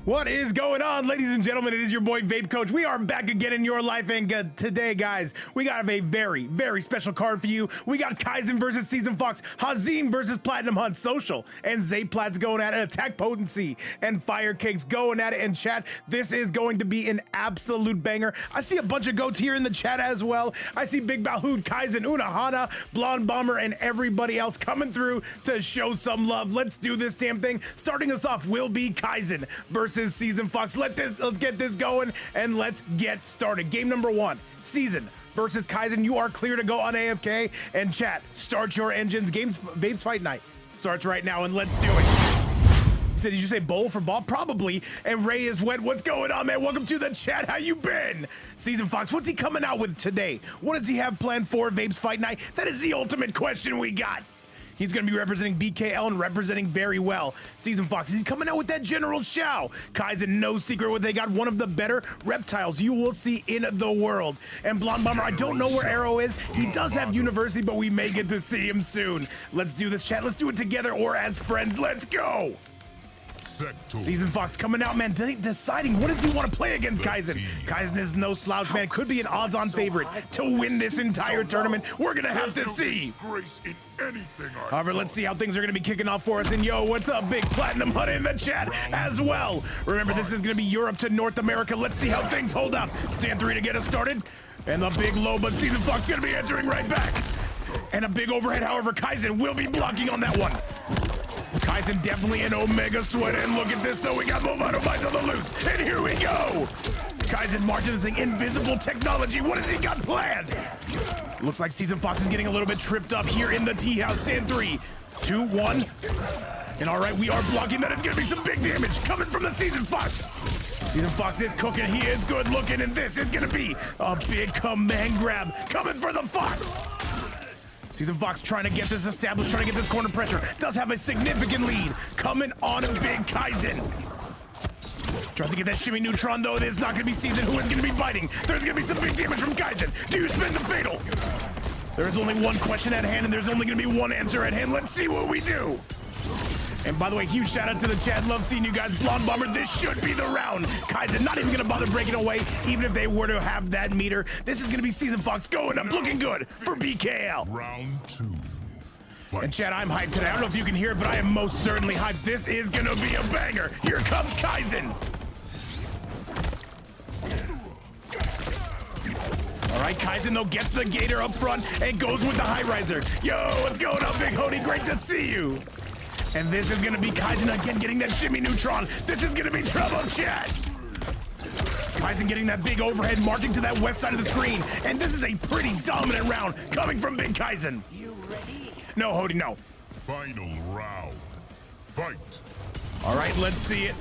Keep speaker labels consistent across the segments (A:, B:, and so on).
A: What is going on, ladies and gentlemen? It is your boy Vape Coach. We are back again in your life, and today, guys, we got a very, very special card for you. We got Kaizen versus SeasonedFox, Hazim versus PlatinumHunt Social, and ZayPlatz going at it, Attack Potency, and FireCakez going at it. And chat, this is going to be an absolute banger. I see a bunch of goats here in the chat as well. I see Big Balhood, Kaizen, Unahana, Blonde Bomber, and everybody else coming through to show some love. Let's do this damn thing. Starting us off will be Kaizen versus SeasonedFox. Let's get this going and let's get started. Game number one, Season versus Kaizen. You are clear to go on AFK, and chat, start your engines. Vape's Fight Night starts right now, and let's do it. Did you say bowl for ball? Probably. And Ray is wet. What's going on, man? Welcome to the chat. How you been? SeasonedFox, what's he coming out with today? What does he have planned for Vape's Fight Night? That is the ultimate question we got. He's going to be representing BKL and representing very well. SeasonedFox, he's coming out with that General Shao. Kaizen, no secret what they got. One of the better reptiles you will see in the world. And Blonde Bomber, I don't know where Arrow is. He does have University, but we may get to see him soon. Let's do this, chat. Let's do it together or as friends. Let's go. SeasonedFox coming out, man, deciding what does he want to play against Kaizen. Kaizen is no slouch, man. Could be an odds-on favorite to win this entire tournament. We're going to have to see. However, let's see how things are going to be kicking off for us. And yo, what's up, Big PlatinumHunt in the chat as well. Remember, this is going to be Europe to North America. Let's see how things hold up. Stand 3 to get us started. And the big low, but SeasonedFox going to be answering right back. And a big overhead, however, Kaizen will be blocking on that one. Kaizen definitely an Omega Sweat, and look at this though, we got Movado Bites on the loose, and here we go! Kaizen marching this thing, invisible technology, what has he got planned? Looks like SeasonedFox is getting a little bit tripped up here in the tea house. Stand 3, 2, 1. And all right, we are blocking that. It's gonna be some big damage coming from the SeasonedFox. SeasonedFox is cooking, he is good looking, and this is gonna be a big command grab coming for the Fox. SeasonedFox trying to get this established, trying to get this corner pressure. Does have a significant lead. Coming on a big Kaizen. Tries to get that shimmy neutron, though. It is not going to be Season who is going to be biting. There's going to be some big damage from Kaizen. Do you spin the fatal? There's only one question at hand, and there's only going to be one answer at hand. Let's see what we do. And by the way, huge shout out to the chat. Love seeing you guys. Blonde Bomber, this should be the round. Kaizen not even gonna bother breaking away, even if they were to have that meter. This is gonna be SeasonedFox going up, looking good for BKL.
B: Round 2. Fight.
A: And chat, I'm hyped today. I don't know if you can hear it, but I am most certainly hyped. This is gonna be a banger. Here comes Kaizen. All right, Kaizen though gets the gator up front and goes with the high riser. Yo, what's going on, Big Hody? Great to see you. And this is gonna be Kaizen again getting that shimmy neutron. This is gonna be trouble, chat. Kaizen getting that big overhead, marching to that west side of the screen. And this is a pretty dominant round coming from Big Kaizen.
C: You ready?
A: No, Hody, no.
B: Final round. Fight.
A: All right, let's see it.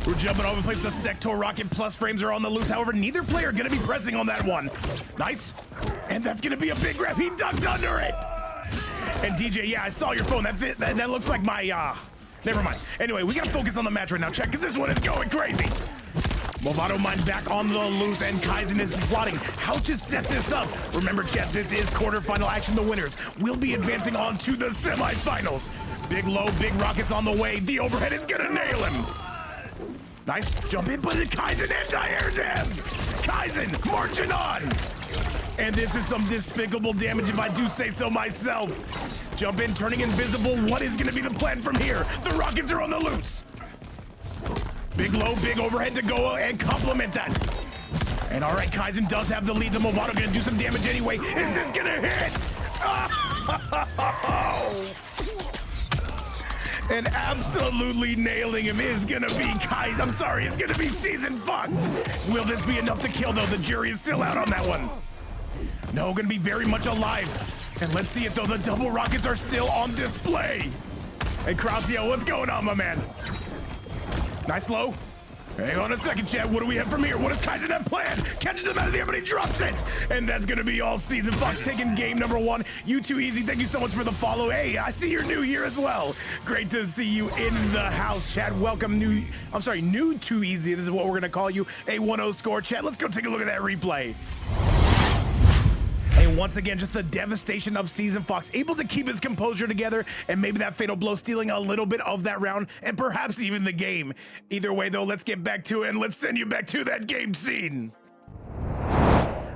A: We're jumping all over the place. The Sector Rocket plus frames are on the loose. However, neither player gonna be pressing on that one. Nice. And that's gonna be a big grab. He ducked under it. And DJ, yeah, I saw your phone. That looks like my, never mind. Anyway, we gotta focus on the match right now, chat, because this one is going crazy. Movado Mind back on the loose, and Kaizen is plotting how to set this up. Remember, chat, this is quarterfinal action. The winners will be advancing on to the semifinals. Big low, big rockets on the way. The overhead is gonna nail him. Nice, jump in, but Kaizen anti-airs him. Kaizen marching on. And this is some despicable damage, if I do say so myself. Jump in, turning invisible. What is gonna be the plan from here? The rockets are on the loose. Big low, big overhead to go and complement that. And all right, Kaizen does have the lead. The Movado gonna do some damage anyway. Is this gonna hit? Oh! And absolutely nailing him is gonna be Kaizen. I'm sorry, it's gonna be SeasonedFox. Will this be enough to kill, though? The jury is still out on that one. No, gonna be very much alive. And let's see it though, the double rockets are still on display. Hey, Krausio, what's going on, my man? Nice low. Hang on a second, chat. What do we have from here? What does Kaizen have planned? Catches him out of the air, but he drops it. And that's gonna be all SeasonedFox taking game number 1. You too easy. Thank you so much for the follow. Hey, I see you're new here as well. Great to see you in the house, chat. Welcome, new too easy. This is what we're gonna call you. A 1-0 score, chat. Let's go take a look at that replay. A once again, just the devastation of SeasonedFox, able to keep his composure together, and maybe that fatal blow stealing a little bit of that round, and perhaps even the game. Either way, though, let's get back to it, and let's send you back to that game scene.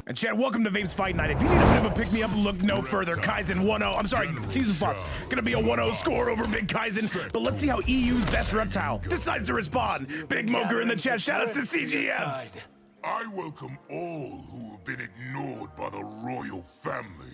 A: And chat, welcome to Vape's Fight Night. If you need a bit of a pick-me-up, look no further. Kaizen 1-0, I'm sorry, SeasonedFox, gonna be a 1-0 score over Big Kaizen, but let's see how EU's best Reptile decides to respond. Big Mokker in the chat, shout outs to CGF.
B: I welcome all who have been ignored by the royal family.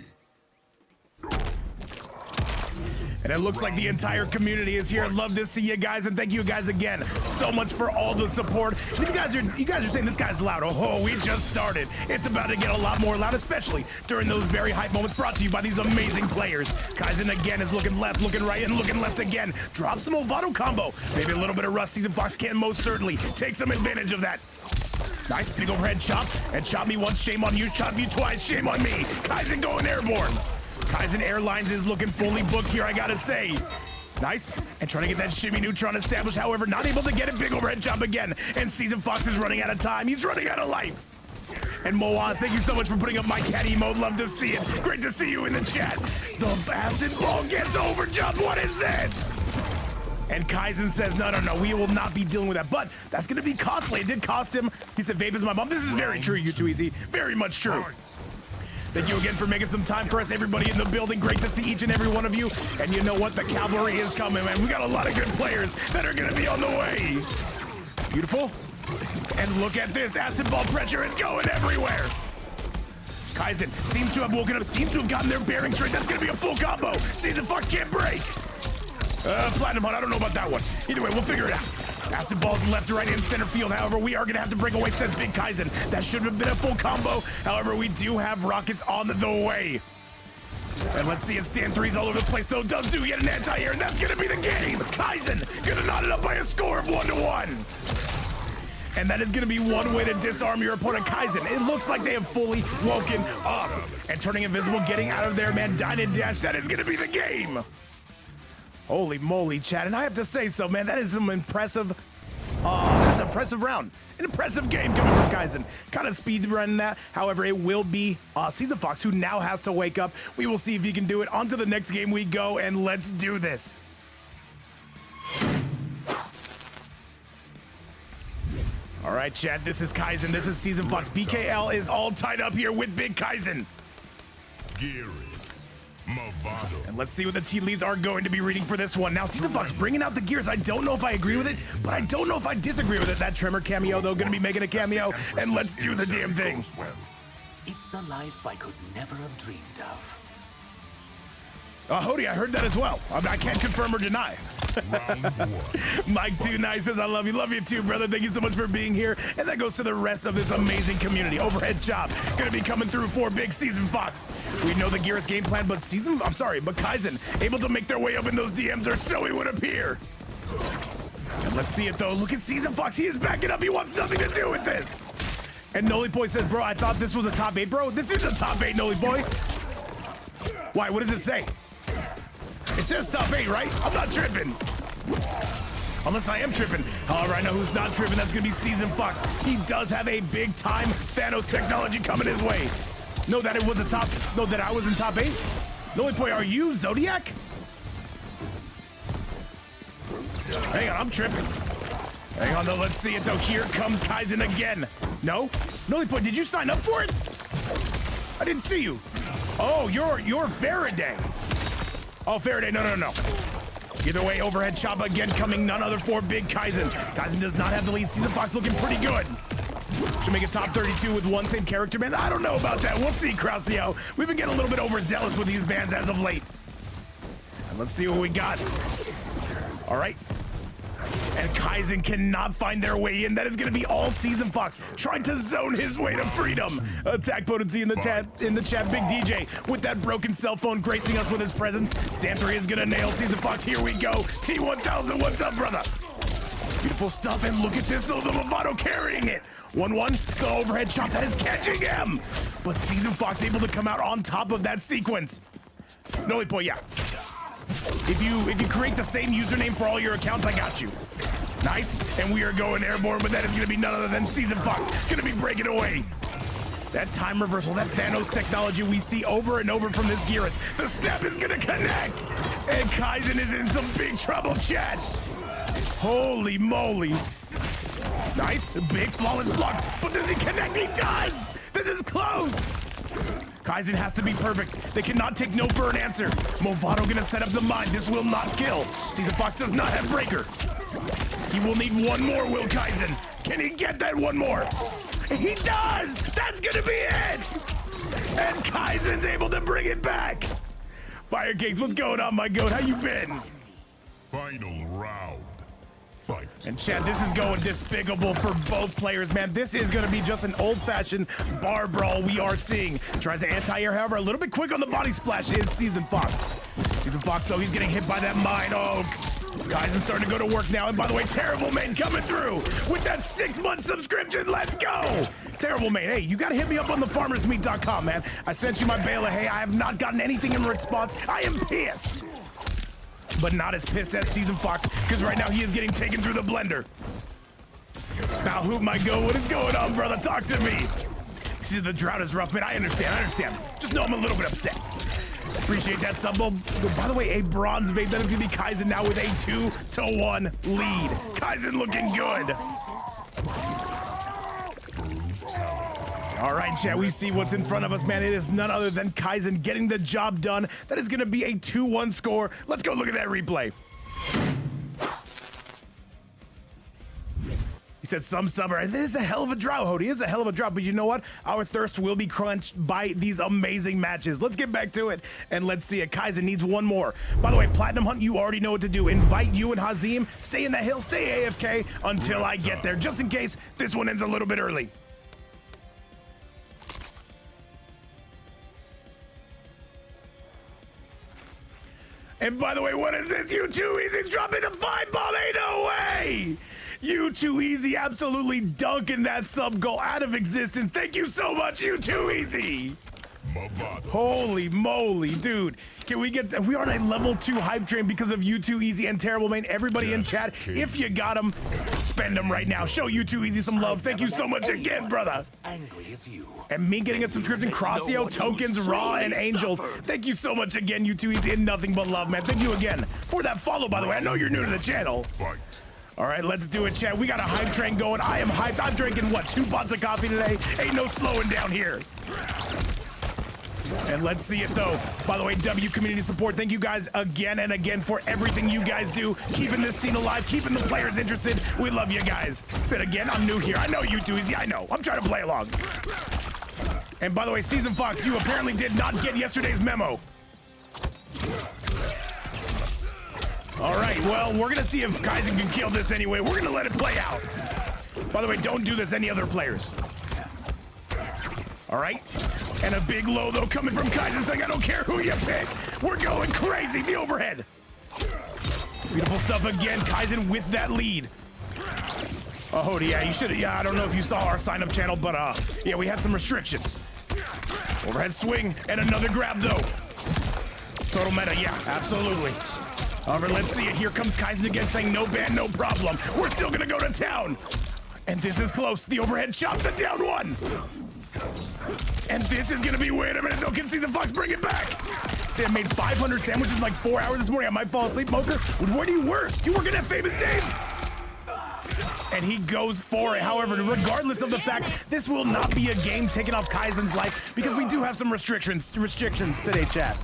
A: And it looks like the entire community is here. I'd love to see you guys, and thank you guys again so much for all the support. And if you guys are saying this guy's loud, oh, we just started. It's about to get a lot more loud, especially during those very hype moments brought to you by these amazing players. Kaizen again is looking left, looking right, and looking left again. Drops some Ovado combo. Maybe a little bit of rust. SeasonedFox can most certainly take some advantage of that. Nice big overhead chop, and chop me once, shame on you, chop me twice, shame on me. Kaizen going airborne. Kaizen Airlines is looking fully booked here, I gotta say. Nice, and trying to get that shimmy neutron established, however, not able to get it. Big overhead chop again, and SeasonedFox is running out of time. He's running out of life. And Moaz, thank you so much for putting up my cat emote. Love to see it. Great to see you in the chat. The acid ball gets overjumped. What is this? And Kaizen says, no, we will not be dealing with that. But that's going to be costly. It did cost him. He said, Vape is my mom. This is very true, you 2 Easy. Very much true. Thank you again for making some time for us, everybody in the building. Great to see each and every one of you. And you know what? The cavalry is coming, man. We got a lot of good players that are going to be on the way. Beautiful. And look at this. Acid ball pressure. It's going everywhere. Kaizen seems to have woken up, seems to have gotten their bearings straight. That's going to be a full combo. SeasonedFox can't break. PlatinumHunt, I don't know about that one. Either way, we'll figure it out. Acid balls left, right, and center field. However, we are going to have to break away, says Big Kaizen. That should have been a full combo. However, we do have rockets on the way. And let's see it stand threes all over the place, though. Does do get an anti-air, and that's going to be the game. Kaizen going to knot it up by a score of 1-1. And that is going to be one way to disarm your opponent, Kaizen. It looks like they have fully woken up. And turning invisible, getting out of there, man. Dine and dash, that is going to be the game. Holy moly, chat. And I have to say so, man, that is some impressive, that's an impressive round. An impressive game coming from Kaizen. Kind of speed running that. However, it will be SeasonedFox who now has to wake up. We will see if he can do it. On to the next game we go, and let's do this. All right, chat, this is Kaizen. This is SeasonedFox. BKL is all tied up here with Big Kaizen. And let's see what the tea leaves are going to be reading for this one. Now, SeasonedFox bringing out the gears. I don't know if I agree with it, but I don't know if I disagree with it. That Tremor cameo, though, going to be making a cameo, and let's do the damn thing.
C: It's a life I could never have dreamed of.
A: Hody, I heard that as well. I can't confirm or deny. Mike Too Nice says, I love you. Love you too, brother. Thank you so much for being here. And that goes to the rest of this amazing community. Overhead chop. Gonna be coming through for Big SeasonedFox. We know the Gearus game plan, but Kaizen able to make their way up in those DMs, or so it would appear. And let's see it though. Look at SeasonedFox. He is backing up. He wants nothing to do with this. And Noli Boy says, bro, I thought this was a top 8, bro. This is a top 8, Noli Boy. Why? What does it say? It says top 8, right? I'm not tripping. Unless I am tripping. However, I know who's not tripping. That's going to be SeasonedFox. He does have a big-time Thanos technology coming his way. Know that it was a top... Know that I was in top 8? Noli Boy, are you Zodiac? Hang on, I'm tripping. Hang on, though. Let's see it, though. Here comes Kaizen again. No? Noli Boy, did you sign up for it? I didn't see you. Oh, you're Faraday. Oh, Faraday, no. Either way, overhead chop again coming, none other for Big Kaizen. Kaizen does not have the lead. SeasonedFox looking pretty good. Should make a top 32 with one same character, man. I don't know about that. We'll see, Krausio. We've been getting a little bit overzealous with these bans as of late. And let's see what we got. All right. And Kaizen cannot find their way in. That is going to be all SeasonedFox trying to zone his way to freedom. Attack potency in the chat. Big DJ with that broken cell phone gracing us with his presence. Stand 3 is going to nail SeasonedFox. Here we go. T1000, what's up, brother? Beautiful stuff. And look at this, though. The Movado carrying it. 1-1. The overhead chop that is catching him. But SeasonedFox able to come out on top of that sequence. Noli Boy, yeah. If you create the same username for all your accounts, I got you. Nice, and we are going airborne, but that is going to be none other than SeasonedFox. Going to be breaking away. That time reversal, that Thanos technology we see over and over from this Geras. The snap is gonna connect! And Kaizen is in some big trouble, chat. Holy moly. Nice, big flawless block. But does he connect? He does! This is close! Kaizen has to be perfect. They cannot take no for an answer. Movado gonna set up the mine. This will not kill. SeasonedFox does not have breaker. He will need one more, will Kaizen. Can he get that one more? He does! That's gonna be it! And Kaizen's able to bring it back. FireCakez, what's going on, my goat? How you been?
B: Final round. Fight.
A: And Chad, this is going despicable for both players, man. This is going to be just an old-fashioned bar brawl we are seeing. Tries to anti-air, however, a little bit quick on the body splash is SeasonedFox. SeasonedFox, though, he's getting hit by that mine. Oh, Kaizen's starting to go to work now. And by the way, Terrible Main coming through with that 6-month subscription. Let's go. Terrible Main, hey, you got to hit me up on thefarmersmeat.com, man. I sent you my Bela. Hey, I have not gotten anything in response. I am pissed. But not as pissed as SeasonedFox, because right now he is getting taken through the blender. Now, who might go? What is going on, brother? Talk to me. See, the drought is rough, man. I understand. Just know I'm a little bit upset. Appreciate that sub. By the way, a bronze vape. That is going to be Kaizen now with a 2-1 lead. Kaizen looking good. All right, chat, we see what's in front of us, man. It is none other than Kaizen getting the job done. That is going to be a 2-1 score. Let's go look at that replay. He said some summer. This is a hell of a drought, Hody. It is a hell of a drought, but you know what? Our thirst will be quenched by these amazing matches. Let's get back to it, and let's see it. Kaizen needs one more. By the way, PlatinumHunt, you already know what to do. Invite you and Hazim. Stay in the hill, stay AFK until I get there, just in case this one ends a little bit early. And by the way, what is this? You Too Easy's dropping a 5-bomb. Ain't no way! You Too Easy absolutely dunking that sub goal out of existence. Thank you so much, You Too Easy. Holy moly, dude. Can we get, we are on a level 2 hype train because of You Too Easy and Terrible Main. Everybody in chat, if you got them, spend them right now. Show You Too Easy some love. Thank you so much again, brother. And me getting a subscription, Crossio, Tokens, Raw, and Angel. Thank you so much again, You Too Easy, and nothing but love, man. Thank you again for that follow, by the way. I know you're new to the channel. All right, let's do it, chat. We got a hype train going. I am hyped. I'm drinking, what, 2 pots of coffee today? Ain't no slowing down here. And let's see it, though. By the way, W community support, thank you guys again and again for everything you guys do, keeping this scene alive, keeping the players interested. We love you guys. Said again, I'm new here. I know You Too Easy. I know. I'm trying to play along. And by the way, SeasonedFox, you apparently did not get yesterday's memo. All right, well, we're going to see if Kaizen can kill this anyway. We're going to let it play out. By the way, don't do this any other players. All right, and a big low, though, coming from Kaizen saying, I don't care who you pick. We're going crazy, the overhead. Beautiful stuff again, Kaizen with that lead. Oh, yeah, you should have, yeah, I don't know if you saw our sign-up channel, but, yeah, we had some restrictions. Overhead swing, and another grab, though. Total meta, yeah, absolutely. However, let's see it. Here comes Kaizen again saying, no ban, no problem. We're still gonna go to town. And this is close. The overhead chop, the down one. And this is gonna be, wait a minute, though, can SeasonedFox bring it back? See, I made 500 sandwiches in like 4 hours this morning. I might fall asleep, Mokker. Where do you work? You work at that Famous Dave's? And he goes for it. However, regardless of the fact, this will not be a game taken off Kaizen's life because we do have some restrictions today, chat.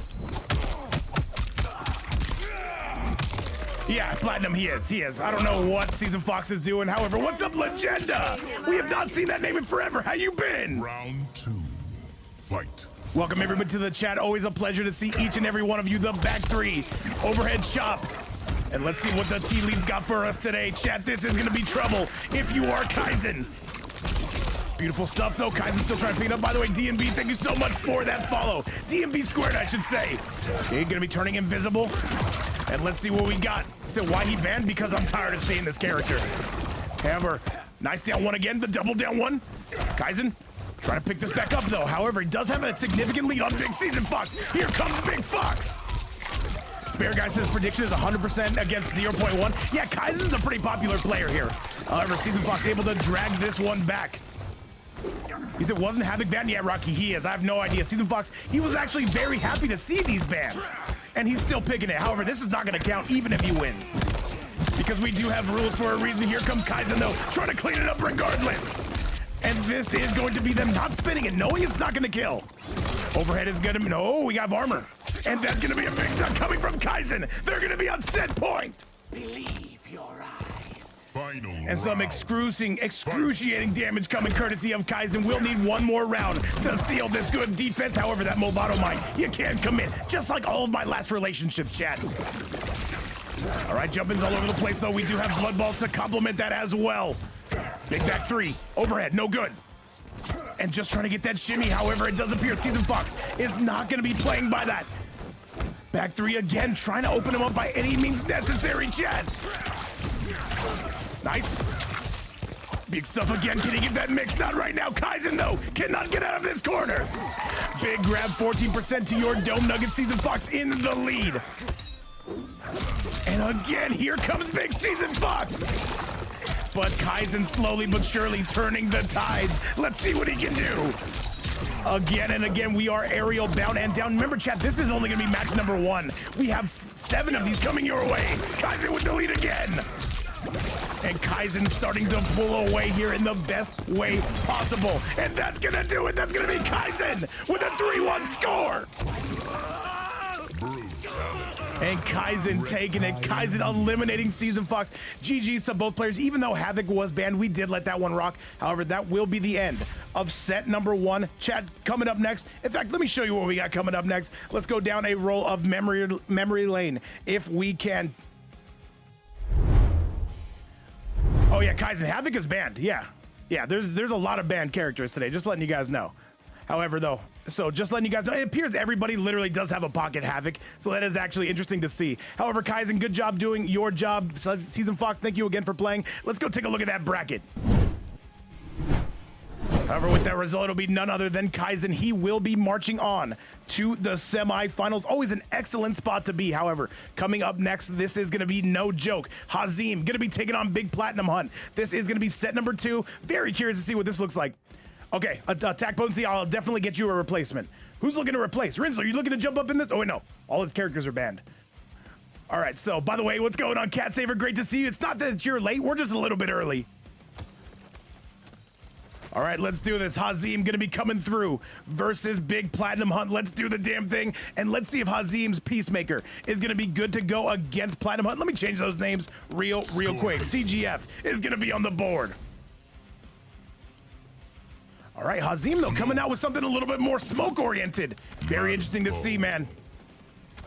A: Yeah, Platinum, he is. I don't know what SeasonedFox is doing. However, what's up, Legenda? We have not seen that name in forever. How you been?
B: Round 2, fight.
A: Welcome everybody to the chat. Always a pleasure to see each and every one of you. The back three, overhead chop. And let's see what the tea leaves got for us today. Chat, this is gonna be trouble if you are Kaizen. Beautiful stuff, though. Kaizen's still trying to pick it up. By the way, DNB, thank you so much for that follow. DNB squared, I should say. Okay, gonna be turning invisible. And let's see what we got. He said, why he banned? Because I'm tired of seeing this character. However, nice down one again, the double down one. Kaizen trying to pick this back up, though. However, he does have a significant lead on Big SeasonedFox. Here comes Big Fox. Spare Guy says prediction is 100% against 0.1. Yeah, Kaizen's a pretty popular player here. However, SeasonedFox able to drag this one back. He said, wasn't Havoc banned? Yeah, Rocky, he is. I have no idea. SeasonedFox, he was actually very happy to see these bans. And he's still picking it. However, this is not going to count even if he wins. Because we do have rules for a reason. Here comes Kaizen, though, trying to clean it up regardless. And this is going to be them not spinning it, knowing it's not going to kill. Overhead is going to... No, we have armor. And that's going to be a big duck coming from Kaizen. They're going to be on set point.
C: Believe your eyes.
B: Final
A: And some excruciating damage coming courtesy of Kaizen. We'll need one more round to seal this good defense. However, that Movado mine, you can't commit. Just like all of my last relationships, chat. All right, jump-ins all over the place, though. We do have Blood Ball to complement that as well. Big back three. Overhead, no good. And just trying to get that shimmy. However, it does appear SeasonedFox is not going to be playing by that. Back three again, trying to open him up by any means necessary, chat. Nice. Big stuff again. Can he get that mix? Not right now. Kaizen, though, cannot get out of this corner. Big grab, 14% to your Dome Nugget. SeasonedFox in the lead. And again, here comes Big SeasonedFox. But Kaizen slowly but surely turning the tides. Let's see what he can do. Again and again, we are aerial bound and down. Remember, chat, this is only going to be match number 1. We have 7 of these coming your way. Kaizen with the lead again. And Kaizen starting to pull away here in the best way possible. And that's going to do it. That's going to be Kaizen with a 3-1 score. And Kaizen taking it. Kaizen eliminating SeasonedFox. GG's to both players. Even though Havoc was banned, we did let that one rock. However, that will be the end of set number 1. Chat, coming up next. In fact, let me show you what we got coming up next. Let's go down a roll of memory lane if we can. Oh yeah, Kaizen. Havoc is banned. Yeah, there's a lot of banned characters today. Just letting you guys know. However, though, so just letting you guys know, it appears everybody literally does have a pocket Havoc, so that is actually interesting to see. However, Kaizen, good job doing your job. SeasonedFox, thank you again for playing. Let's go take a look at that bracket. However, with that result, it'll be none other than Kaizen. He will be marching on to the semifinals. Always an excellent spot to be. However, coming up next, this is going to be no joke. Hazim going to be taking on Big PlatinumHunt. This is going to be set number 2. Very curious to see what this looks like. Okay, attack potency, I'll definitely get you a replacement. Who's looking to replace? Rinsler, are you looking to jump up in this? Oh, wait, no. All his characters are banned. All right, so, by the way, what's going on, Cat Saver? Great to see you. It's not that you're late. We're just a little bit early. All right, let's do this. Hazim gonna be coming through versus Big PlatinumHunt. Let's do the damn thing, and let's see if Hazim's Peacemaker is gonna be good to go against PlatinumHunt. Let me change those names real quick. CGF is gonna be on the board. All right, Hazim, though, coming out with something a little bit more smoke-oriented. Very interesting to see, man.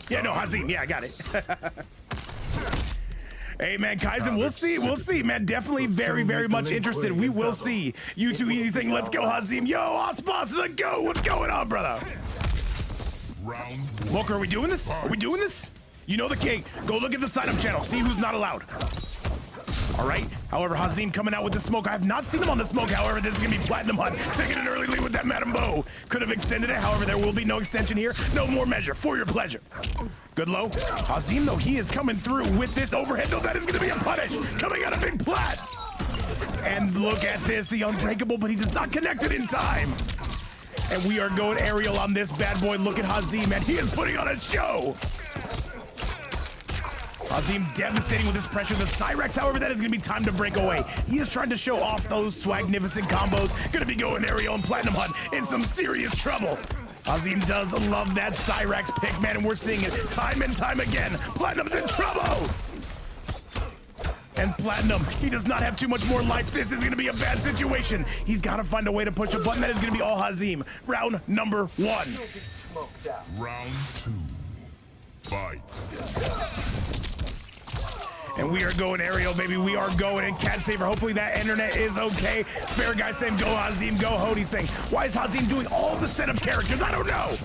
A: Yeah, no, Hazim. Yeah, I got it. Hey, man, Kaizen, we'll see, man. Definitely very much interested. We will see. You too easy saying, let's go, Hazim. Yo, Ospas, the go. What's going on, brother? Mokker, are we doing this? Are we doing this? You know the king. Go look at the sign-up channel. See who's not allowed. All right. However, Hazim coming out with the smoke. I have not seen him on the smoke. However, this is going to be PlatinumHunt taking an early lead with that Madame Bo. Could have extended it. However, there will be no extension here. No more measure for your pleasure. Good low. Hazim, though, he is coming through with this overhead, though. That is going to be a punish coming out of Big Plat. And look at this, the unbreakable, but he does not connect it in time. And we are going aerial on this bad boy. Look at Hazim, and he is putting on a show. Hazim devastating with this pressure. The Cyrex, however, that is going to be time to break away. He is trying to show off those swagnificent combos. Going to be going aerial, and PlatinumHunt in some serious trouble. Hazim does love that Cyrex pick, man, and we're seeing it time and time again. Platinum's in trouble. And Platinum, he does not have too much more life. This is going to be a bad situation. He's got to find a way to push a button. That is going to be all Hazim. Round number 1.
B: Round 2. Fight.
A: And we are going aerial, baby. We are going. And Cat Saver, hopefully that internet is okay. Spare guy saying, go Hazim, go Hody saying, why is Hazim doing all the setup characters? I don't know.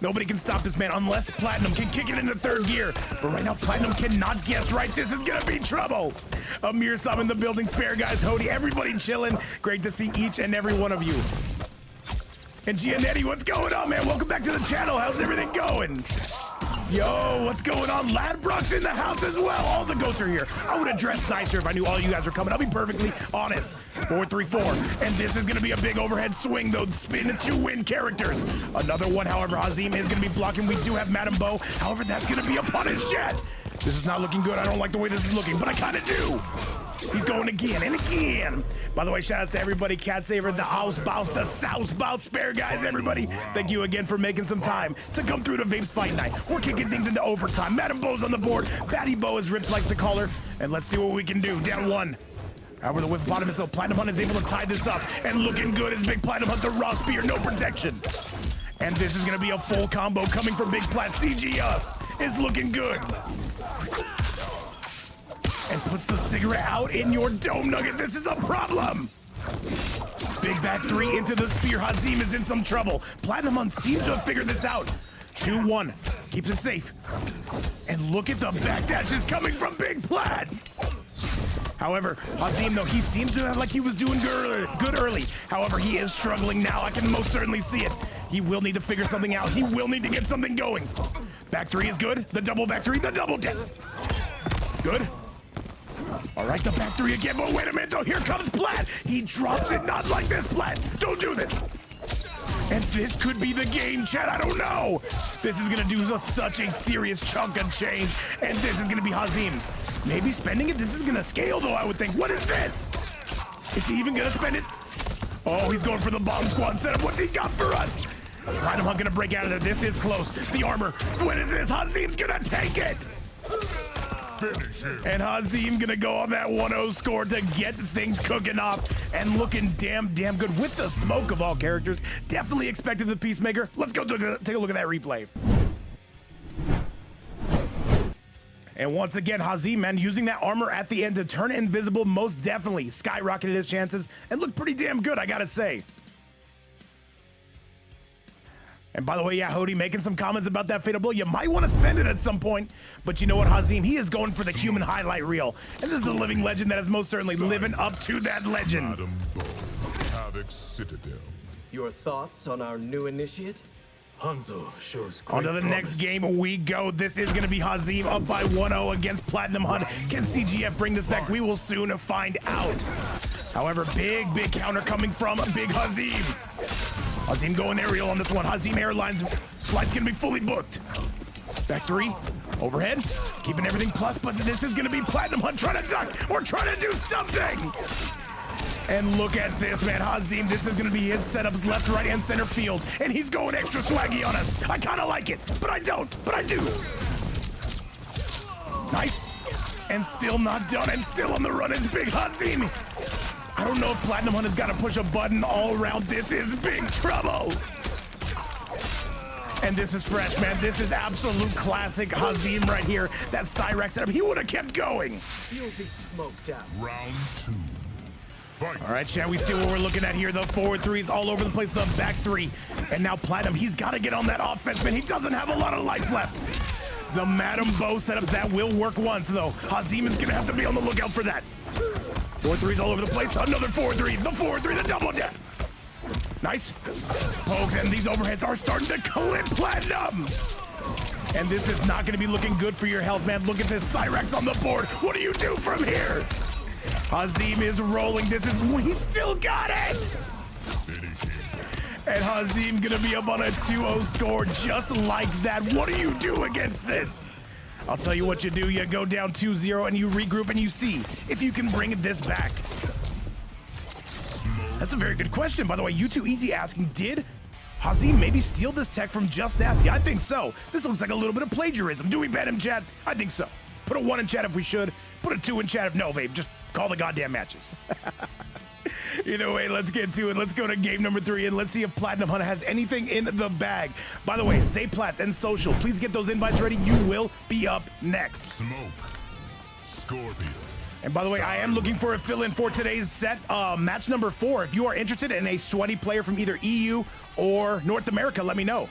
A: Nobody can stop this man unless Platinum can kick it into 3rd gear. But right now, Platinum cannot guess right. This is gonna be trouble. Amir Sam in the building, Spare guys, Hody, everybody chilling. Great to see each and every one of you. And Giannetti, what's going on, man? Welcome back to the channel. How's everything going? Yo, what's going on? Ladbrock's in the house as well. All the goats are here. I would have dressed nicer if I knew all you guys were coming. I'll be perfectly honest. 4-3-4. And this is going to be a big overhead swing, though. Spin to win characters. Another one, however, Hazim is going to be blocking. We do have Madam Bo. However, that's going to be a punish, chat. This is not looking good. I don't like the way this is looking, but I kind of do. He's going again and again. By the way, shout out to everybody, Cat Saver, the House Bouse, the South Bouse, Spare guys, everybody. Thank you again for making some time to come through to Vapes Fight Night. We're kicking things into overtime. Madam Bo's on the board. Batty Bo, as Rips likes to call her. And let's see what we can do. Down one. However, the Whippopotamus, though, PlatinumHunt is able to tie this up. And looking good is Big PlatinumHunt, the raw spear, no protection. And this is going to be a full combo coming from Big Plat. CG up is looking good. And puts the cigarette out in your dome nugget. This is a problem. Big back three into the spear. Hazim is in some trouble. PlatinumHunt seems to have figured this out. 2-1. Keeps it safe. And look at the backdash is coming from Big Plat. However, Hazim, though, he seems to have like he was doing good early. However, he is struggling now. I can most certainly see it. He will need to figure something out. He will need to get something going. Back three is good. The double back three, the double dip. Good. All right, the back three again, but wait a minute, though. Here comes Plat. He drops it, not like this, Plat. Don't do this. And this could be the game, chat. I don't know. This is going to do such a serious chunk of change, and this is going to be Hazim. Maybe spending it. This is going to scale, though, I would think. What is this? Is he even going to spend it? Oh, he's going for the bomb squad setup. What's he got for us? PlatinumHunt going to break out of there. This is close. The armor. What is this? Hazim's going to take it. And Hazim gonna go on that 1-0 score to get things cooking off and looking damn good with the smoke of all characters. Definitely expected the Peacemaker. Let's go take a look at that replay. And once again, Hazim, man, using that armor at the end to turn invisible most definitely skyrocketed his chances and looked pretty damn good, I gotta say. And by the way, yeah, Hody making some comments about that fatal blow. You might want to spend it at some point, but you know what, Hazim? He is going for the human highlight reel. And this is a living legend that is most certainly living up to that legend.
B: Madam Bo, Havoc Citadel.
D: Your thoughts on our new initiate? Hanzo shows great
A: On to the next game we go. This is going to be Hazim up by 1-0 against PlatinumHunt. Can CGF bring this back? We will soon find out. However, big counter coming from Big Hazim. Hazim going aerial on this one. Hazim Airlines flight's gonna be fully booked. Back three, overhead, keeping everything plus, but this is gonna be PlatinumHunt trying to duck or trying to do something. And look at this, man. Hazim, this is gonna be his setups left, right, and center field. And he's going extra swaggy on us. I kinda like it, but I don't, but I do. Nice. And still not done, and still on the run is Big Hazim. I don't know if PlatinumHunt has got to push a button all around. This is big trouble. And this is fresh, man. This is absolute classic Hazim right here. That Cyrax setup, he would have kept going.
D: You'll be smoked out.
B: Round two. Fight.
A: All right, chat, we see what we're looking at here. The forward threes all over the place, the back three. And now Platinum, he's got to get on that offense, man. He doesn't have a lot of life left. The Madam Bo setups, that will work once, though. Hazim is going to have to be on the lookout for that. 4-3s all over the place. Another 4-3. The 4-3, the double dip. Nice. Pokes, and these overheads are starting to clip Platinum. And this is not going to be looking good for your health, man. Look at this Cyrax on the board. What do you do from here? Hazim is rolling. This is, he still got it. And Hazim going to be up on a 2-0 score just like that. What do you do against this? I'll tell you what you do. You go down 2-0 and you regroup and you see if you can bring this back. That's a very good question. By the way, U2Easy asking, did Hazim maybe steal this tech from Just Nasty? I think so. This looks like a little bit of plagiarism. Do we bet him, chat? I think so. Put a 1 in chat if we should. Put a 2 in chat if no, Vape. Just call the goddamn matches. Either way, let's get to it. Let's go to game number 3 and let's see if PlatinumHunt has anything in the bag. By the way, ZayPlatz and Social, please get those invites ready. You will be up next.
B: Smoke. Scorpion.
A: And by the way, I am looking for a fill-in for today's set, match number 4. If you are interested in a sweaty player from either EU or North America, let me know.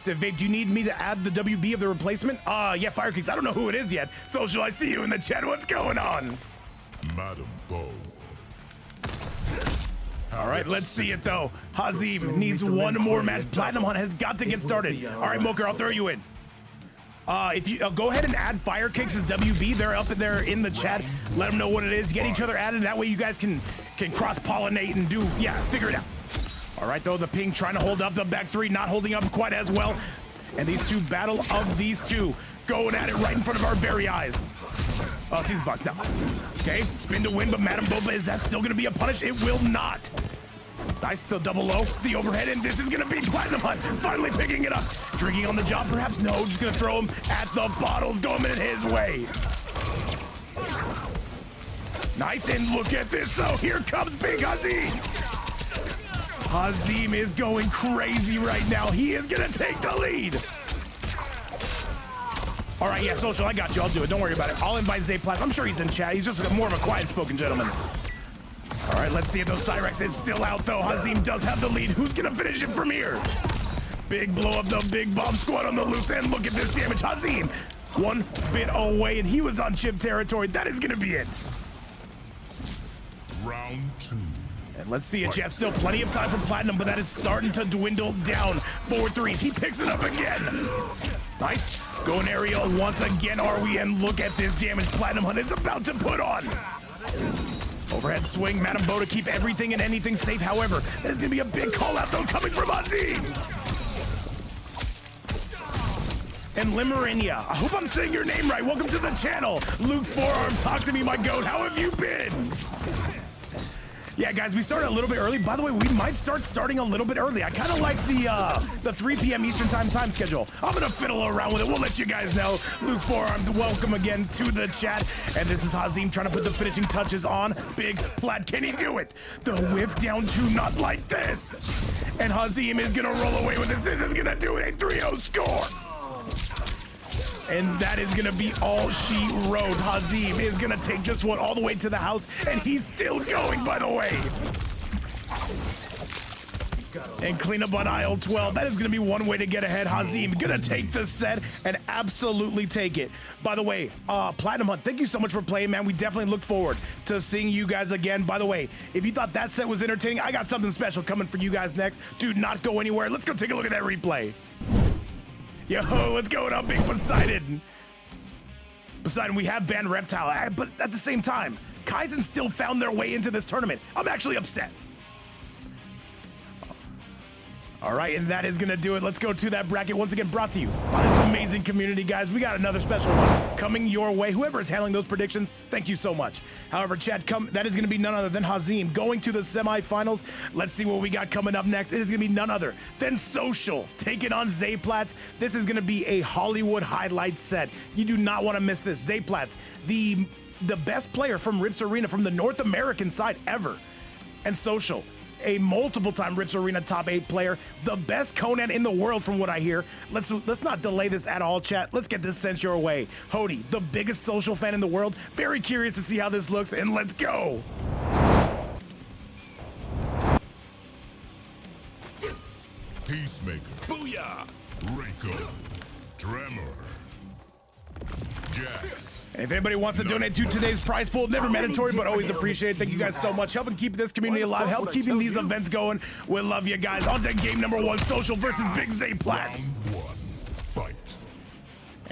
A: So, Vape, do you need me to add the WB of the replacement? Yeah, FireCakez. I don't know who it is yet. Social, I see you in the chat. What's going on?
B: Madam Bo.
A: All right, let's see it, though. Hazim needs one more match. PlatinumHunt has got to get started. All right, Mokker, I'll throw you in. If you go ahead and add FireCakez as WB, they're up there in the chat. Let them know what it is. Get each other added. That way you guys can cross-pollinate and figure it out. All right, though, the ping trying to hold up the back three, not holding up quite as well. And these two, battle of these two, going at it right in front of our very eyes. Oh, SeasonedFox, no. Okay, spin to win, but Madame Boba, is that still gonna be a punish? It will not. Nice, the double low, the overhead, and this is gonna be PlatinumHunt finally picking it up. Drinking on the job, perhaps? No, just gonna throw him at the bottles, going in his way. Nice, and look at this, though. Here comes Big Hazim. Hazim is going crazy right now. He is gonna take the lead. All right, yeah, Social, I got you. I'll do it. Don't worry about it. I'll invite ZayPlatz. I'm sure he's in chat. He's just more of a quiet-spoken gentleman. All right, let's see if those Cyrex is still out, though. Hazim does have the lead. Who's gonna finish it from here? Big blow up the big bomb squad on the loose end. Look at this damage. Hazim, one bit away, and he was on chip territory. That is gonna be it.
B: Round 2.
A: And let's see it, chat. Still plenty of time for Platinum, but that is starting to dwindle down. 4 threes. He picks it up again. Nice. Going aerial once again, are we? And look at this damage PlatinumHunt is about to put on. Overhead swing, Madame Bo to keep everything and anything safe. However, there's gonna be a big call out though coming from Hazim. And Limerinia, I hope I'm saying your name right. Welcome to the channel. Luke's forearm, talk to me, my goat. How have you been? Yeah, guys, we started a little bit early. By the way, we might starting a little bit early. I kind of like the 3 p.m. Eastern time schedule. I'm gonna fiddle around with it. We'll let you guys know. Luke's forearm, welcome again to the chat. And this is Hazim trying to put the finishing touches on Big Plat. Can he do it? The whiff down 2, not like this. And Hazim is gonna roll away with this. This is gonna do it, a 3-0 score. And that is gonna be all she wrote. Hazim is gonna take this one all the way to the house, and he's still going, by the way. And clean up on aisle 12. That is gonna be one way to get ahead. Hazim gonna take the set and absolutely take it. By the way, PlatinumHunt, thank you so much for playing, man. We definitely look forward to seeing you guys again. By the way, if you thought that set was entertaining, I got something special coming for you guys next. Do not go anywhere. Let's go take a look at that replay. Yo, what's going on, Big Poseidon? Poseidon, we have banned Reptile, but at the same time, Kaizen still found their way into this tournament. I'm actually upset. All right, and that is gonna do it. Let's go to that bracket once again, brought to you by this amazing community, guys. We got another special one coming your way. Whoever is handling those predictions, thank you so much. However, chat, that is gonna be none other than Hazim going to the semifinals. Let's see what we got coming up next. It is gonna be none other than Social taking on ZayPlatz. This is gonna be a Hollywood highlight set. You do not want to miss this. ZayPlatz, the best player from Rips Arena from the North American side ever, and Social, a multiple-time Rips Arena top 8 player, the best Conan in the world from what I hear. Let's not delay this at all, chat. Let's get this sent your way. Hody, the biggest Social fan in the world. Very curious to see how this looks, and let's go.
B: Peacemaker. Booyah! Reiko. Tremor. Jax.
A: And if anybody wants to donate to today's prize pool, never mandatory, but always appreciated. Thank you guys so much. Helping keep this community alive, help keeping these events going. We love you guys. On to game number 1, Social versus Big ZayPlatz.
B: Round 1. Fight.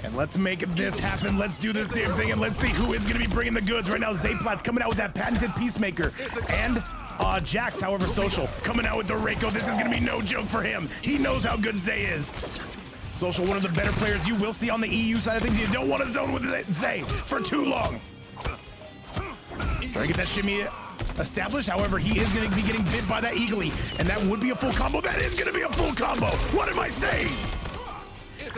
A: And let's make this happen. Let's do this damn thing, and let's see who is going to be bringing the goods. Right now, ZayPlatz coming out with that patented Peacemaker. And Jax, however, Social coming out with the Reiko. This is going to be no joke for him. He knows how good Zay is. Social, one of the better players you will see on the EU side of things. You don't want to zone with Zay for too long. Trying to get that shimmy established. However, he is going to be getting bit by that eagly, and that would be a full combo. That is going to be a full combo. What am I saying?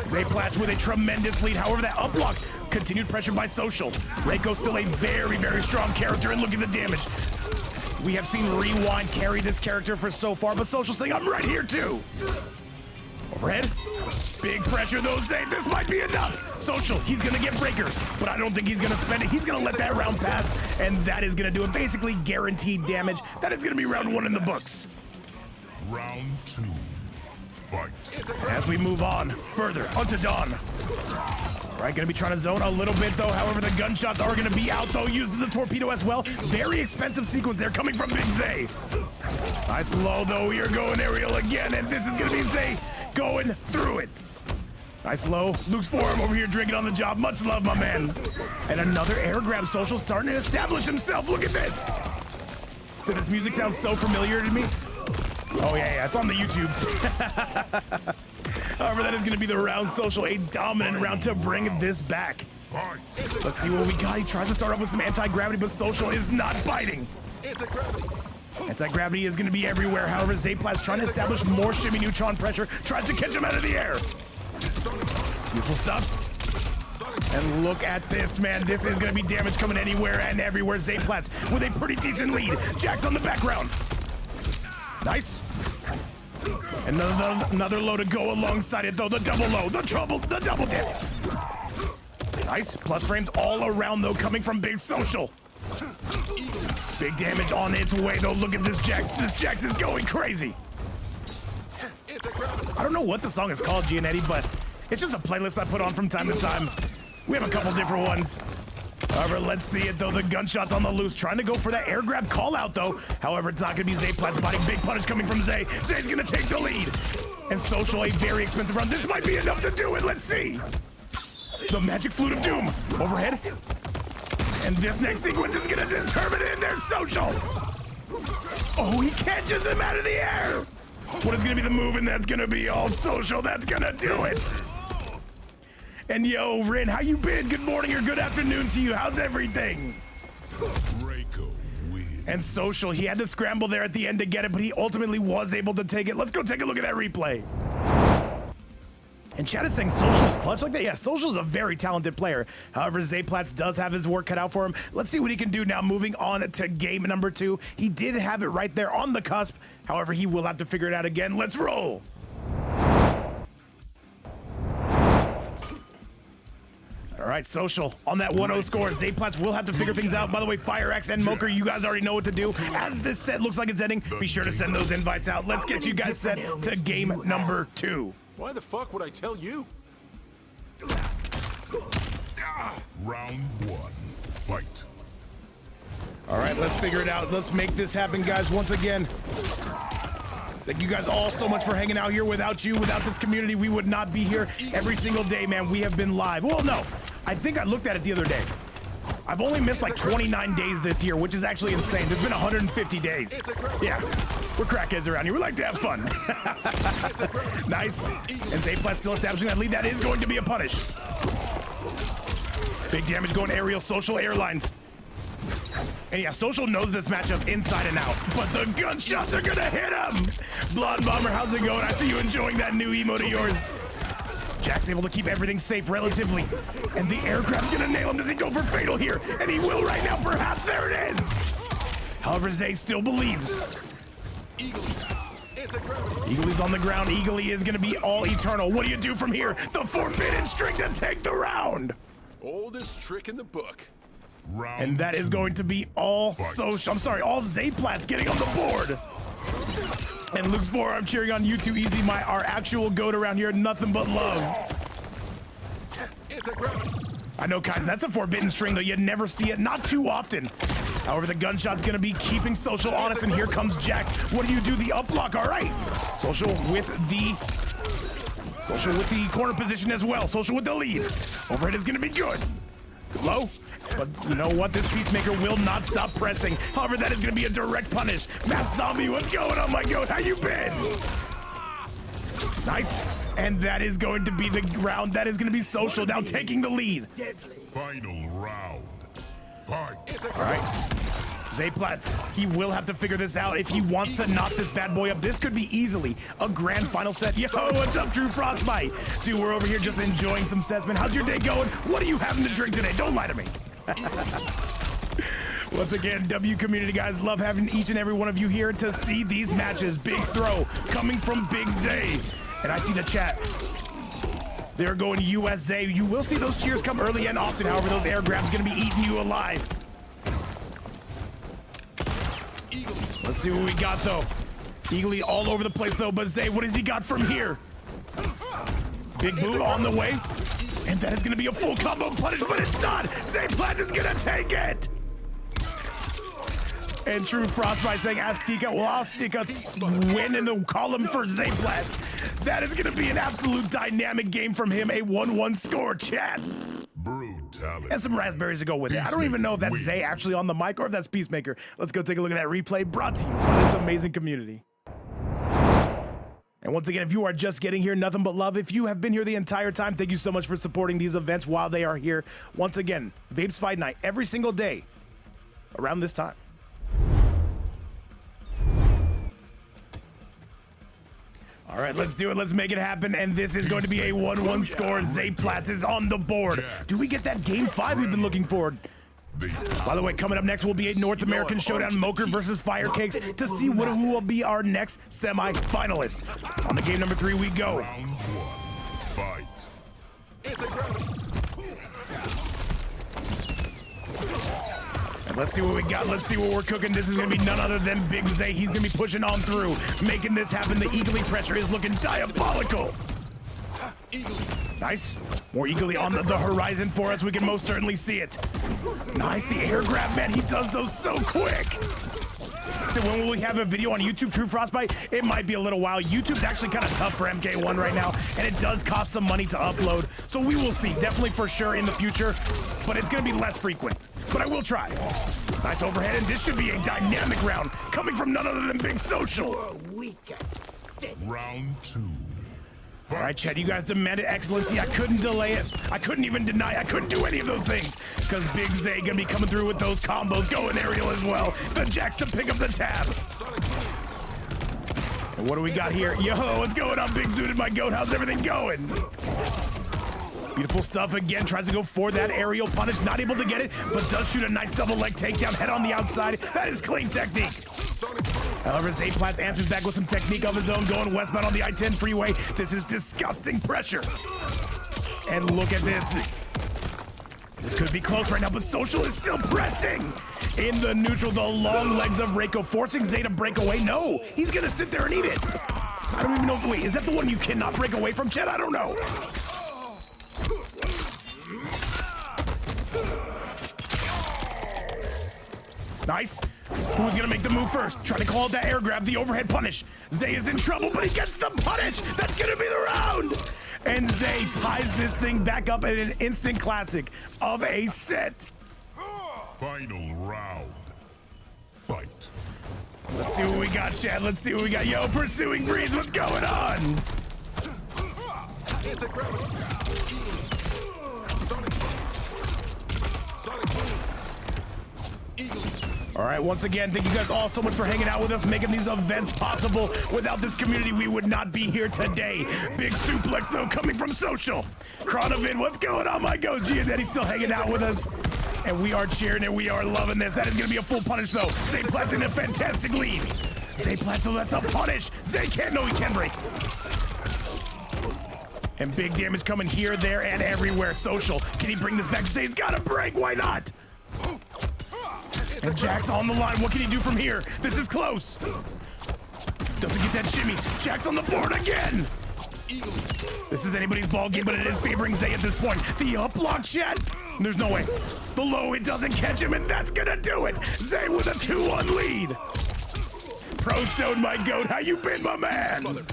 A: ZayPlatz with a tremendous lead. However, that up block, continued pressure by Social. Reiko still a very, very strong character, and look at the damage. We have seen Rewind carry this character for so far, but Social saying, I'm right here too. Overhead. Big pressure though, Zay. This might be enough. Social, he's gonna get breaker, but I don't think he's gonna spend it. He's gonna let that round pass, and that is gonna do it. Basically guaranteed damage. That is gonna be round 1 in the books.
B: Round 2. Fight.
A: As we move on further onto Dawn. All right, gonna be trying to zone a little bit though. However, the gunshots are gonna be out though. Uses the torpedo as well. Very expensive sequence there coming from Big Zay. Nice low though. We are going aerial again, and this is gonna be Zay going through it. Nice low. Luke's forearm over here drinking on the job. Much love, my man. And another air grab. Social starting to establish himself. Look at this. So this music sounds so familiar to me. Oh, yeah, it's on the YouTubes. However, that is going to be the round. Social, a dominant round to bring this back. Let's see what we got. He tries to start off with some anti-gravity, but Social is not biting. Anti-gravity is going to be everywhere. However, ZayPlatz trying to establish more shimmy neutron pressure. Tries to catch him out of the air. Beautiful stuff. And look at this, man. This is going to be damage coming anywhere and everywhere. ZayPlatz with a pretty decent lead. Jack's on the background. Nice. And another low to go alongside it, though. The double low, the double dip. Nice. Plus frames all around, though, coming from Big Social. Big damage on its way, though. Look at this Jax. This Jax is going crazy. I don't know what the song is called, Gianetti, but it's just a playlist I put on from time to time. We have a couple different ones. However, let's see it, though. The gunshots on the loose. Trying to go for that air grab call out, though. However, it's not going to be ZayPlatz biting. Big punish coming from Zay. Zay's going to take the lead. And Social, a very expensive round. This might be enough to do it. Let's see. The magic flute of doom. Overhead. And this next sequence is going to determine it. There's Social. Oh, he catches him out of the air. What is going to be the move? And that's going to be all Social. That's going to do it. And yo, Rin, how you been? Good morning or good afternoon to you. How's everything?
B: Reiko wins.
A: And Social, he had to scramble there at the end to get it, but he ultimately was able to take it. Let's go take a look at that replay. And chat is saying Social is clutch like that. Yeah, Social is a very talented player. However, ZayPlatz does have his work cut out for him. Let's see what he can do now. Moving on to game number 2. He did have it right there on the cusp. However, he will have to figure it out again. Let's roll. All right, Social on that 1-0 score. ZayPlatz will have to figure things out. By the way, FireCakez and Mokker, you guys already know what to do. As this set looks like it's ending, be sure to send those invites out. Let's get you guys set to game number 2.
E: Why the fuck would I tell you?
B: Round 1. Fight.
A: All right, let's figure it out. Let's make this happen, guys, once again. Thank you guys all so much for hanging out here. Without you, without this community, we would not be here every single day, man. We have been live. Well, no, I think I looked at it the other day. I've only missed like 29 days this year, which is actually insane. There's been 150 days. Yeah, we're crackheads around here. We like to have fun. Nice. And ZayPlatz still establishing that lead. That is going to be a punish. Big damage going aerial. Social airlines. And yeah, Social knows this matchup inside and out, but the gunshots are gonna hit him. Blonde Bomber, how's it going? I see you enjoying that new emote of yours. Jack's able to keep everything safe relatively, and the aircraft's gonna nail him. Does he go for fatal here? And he will right now, perhaps. There it is. However, Zay still believes. Eagly's on the ground. Eagly is gonna be all eternal. What do you do from here? The forbidden string to take the round.
E: Oldest trick in the book.
B: Round
A: And that is going to be all Social. I'm sorry, all ZayPlatz getting on the board. And Luke's forearm cheering on you too easy, our actual goat around here. Nothing but love. I know, Kaizen, that's a forbidden string, though. You never see it, not too often. However, the gunshot's gonna be keeping Social honest, and here comes Jax. What do you do? The up block, all right. Social with the corner position as well. Social with the lead. Overhead is gonna be good. Low. But you know what? This Peacemaker will not stop pressing. However, that is going to be a direct punish. Mass Zombie, what's going on, my goat? How you been? Nice. And that is going to be the round. That is going to be Social now taking the lead.
B: Final round. Fight.
A: All right. ZayPlatz, he will have to figure this out if he wants to knock this bad boy up. This could be easily a grand final set. Yo, what's up, True Frostbite? Dude, we're over here just enjoying some sets, man. How's your day going? What are you having to drink today? Don't lie to me. Once again, W community, guys, love having each and every one of you here to see these matches. Big throw coming from Big Zay. And I see the chat. They're going USA. You will see those cheers come early and often. However, those air grabs going to be eating you alive. Let's see what we got, though. Eagly all over the place, though. But Zay, what has he got from here? Big boot on the way. And that is going to be a full combo punish, but it's not. ZayPlatz is going to take it. And True Frostbite saying Azteca, well, I'll stick a win in the column for ZayPlatz. That is going to be an absolute dynamic game from him. A 1-1 score, chat.
B: Brutality.
A: And some raspberries to go with it. I don't even know if that's Zay actually on the mic or if that's Peacemaker. Let's go take a look at that replay brought to you by this amazing community. And once again, if you are just getting here, nothing but love. If you have been here the entire time, thank you so much for supporting these events while they are here. Once again, Vapes Fight Night every single day around this time. All right, let's do it. Let's make it happen. And this is going to be a 1-1 score. ZayPlatz is on the board. Do we get that game 5 we've been looking for? By the way, coming up next will be a North American showdown, Mokker versus FireCakez, to see who will be our next semi-finalist. On to game number 3 we go.
B: Round 1. Fight.
A: And let's see what we got. Let's see what we're cooking. This is going to be none other than Big Zay. He's going to be pushing on through, making this happen. The eagly pressure is looking diabolical. Nice. More eagerly on the horizon for us. We can most certainly see it. Nice. The air grab, man. He does those so quick. So when will we have a video on YouTube, True Frostbite? It might be a little while. YouTube's actually kind of tough for MK1 right now, and it does cost some money to upload. So we will see. Definitely for sure in the future, but it's going to be less frequent. But I will try. Nice overhead, and this should be a dynamic round coming from none other than Big Social.
B: Round 2.
A: All right, Chad, you guys demanded excellency. I couldn't delay it. I couldn't even deny. I couldn't do any of those things because Big Zay gonna be coming through with those combos, going aerial as well. The jacks to pick up the tab. And what do we got here? Yo, what's going on, Big Zooted, my goat? How's everything going? Beautiful stuff again. Tries to go for that aerial punish. Not able to get it, but does shoot a nice double leg takedown. Head on the outside. That is clean technique. However, ZayPlatz answers back with some technique of his own, going westbound on the I-10 freeway. This is disgusting pressure. And look at this. This could be close right now, but Social is still pressing. In the neutral, the long legs of Reiko, forcing Zay to break away. No, he's gonna sit there and eat it. I don't even know if, wait, is that the one you cannot break away from, Chad? I don't know. Nice. Who's gonna make the move first? Trying to call out that air grab, the overhead punish. Zay is in trouble, but he gets the punish. That's gonna be the round. And Zay ties this thing back up in an instant classic of a set.
B: Final round. Fight.
A: Let's see what we got, Chad. Let's see what we got. Yo, Pursuing Breeze, what's going on? All right, once again, thank you guys all so much for hanging out with us, making these events possible. Without this community, we would not be here today. Big suplex, though, coming from Social. Chronovid, what's going on, my goat? Gianetti's still hanging out with us. And we are cheering and we are loving this. That is going to be a full punish, though. ZayPlatz in a fantastic lead. ZayPlatz, so that's a punish. Zay can't, no, he can break. And big damage coming here, there, and everywhere. Social, can he bring this back? Zay's got to break, why not? And Jack's on the line. What can he do from here? This is close. Doesn't get that shimmy. Jack's on the board again. This is anybody's ball game, but it is favoring Zay at this point. The up block, chat. There's no way. The low, it doesn't catch him, and that's gonna do it. Zay with a 2-1 lead. Pro Stone, my goat. How you been, my man?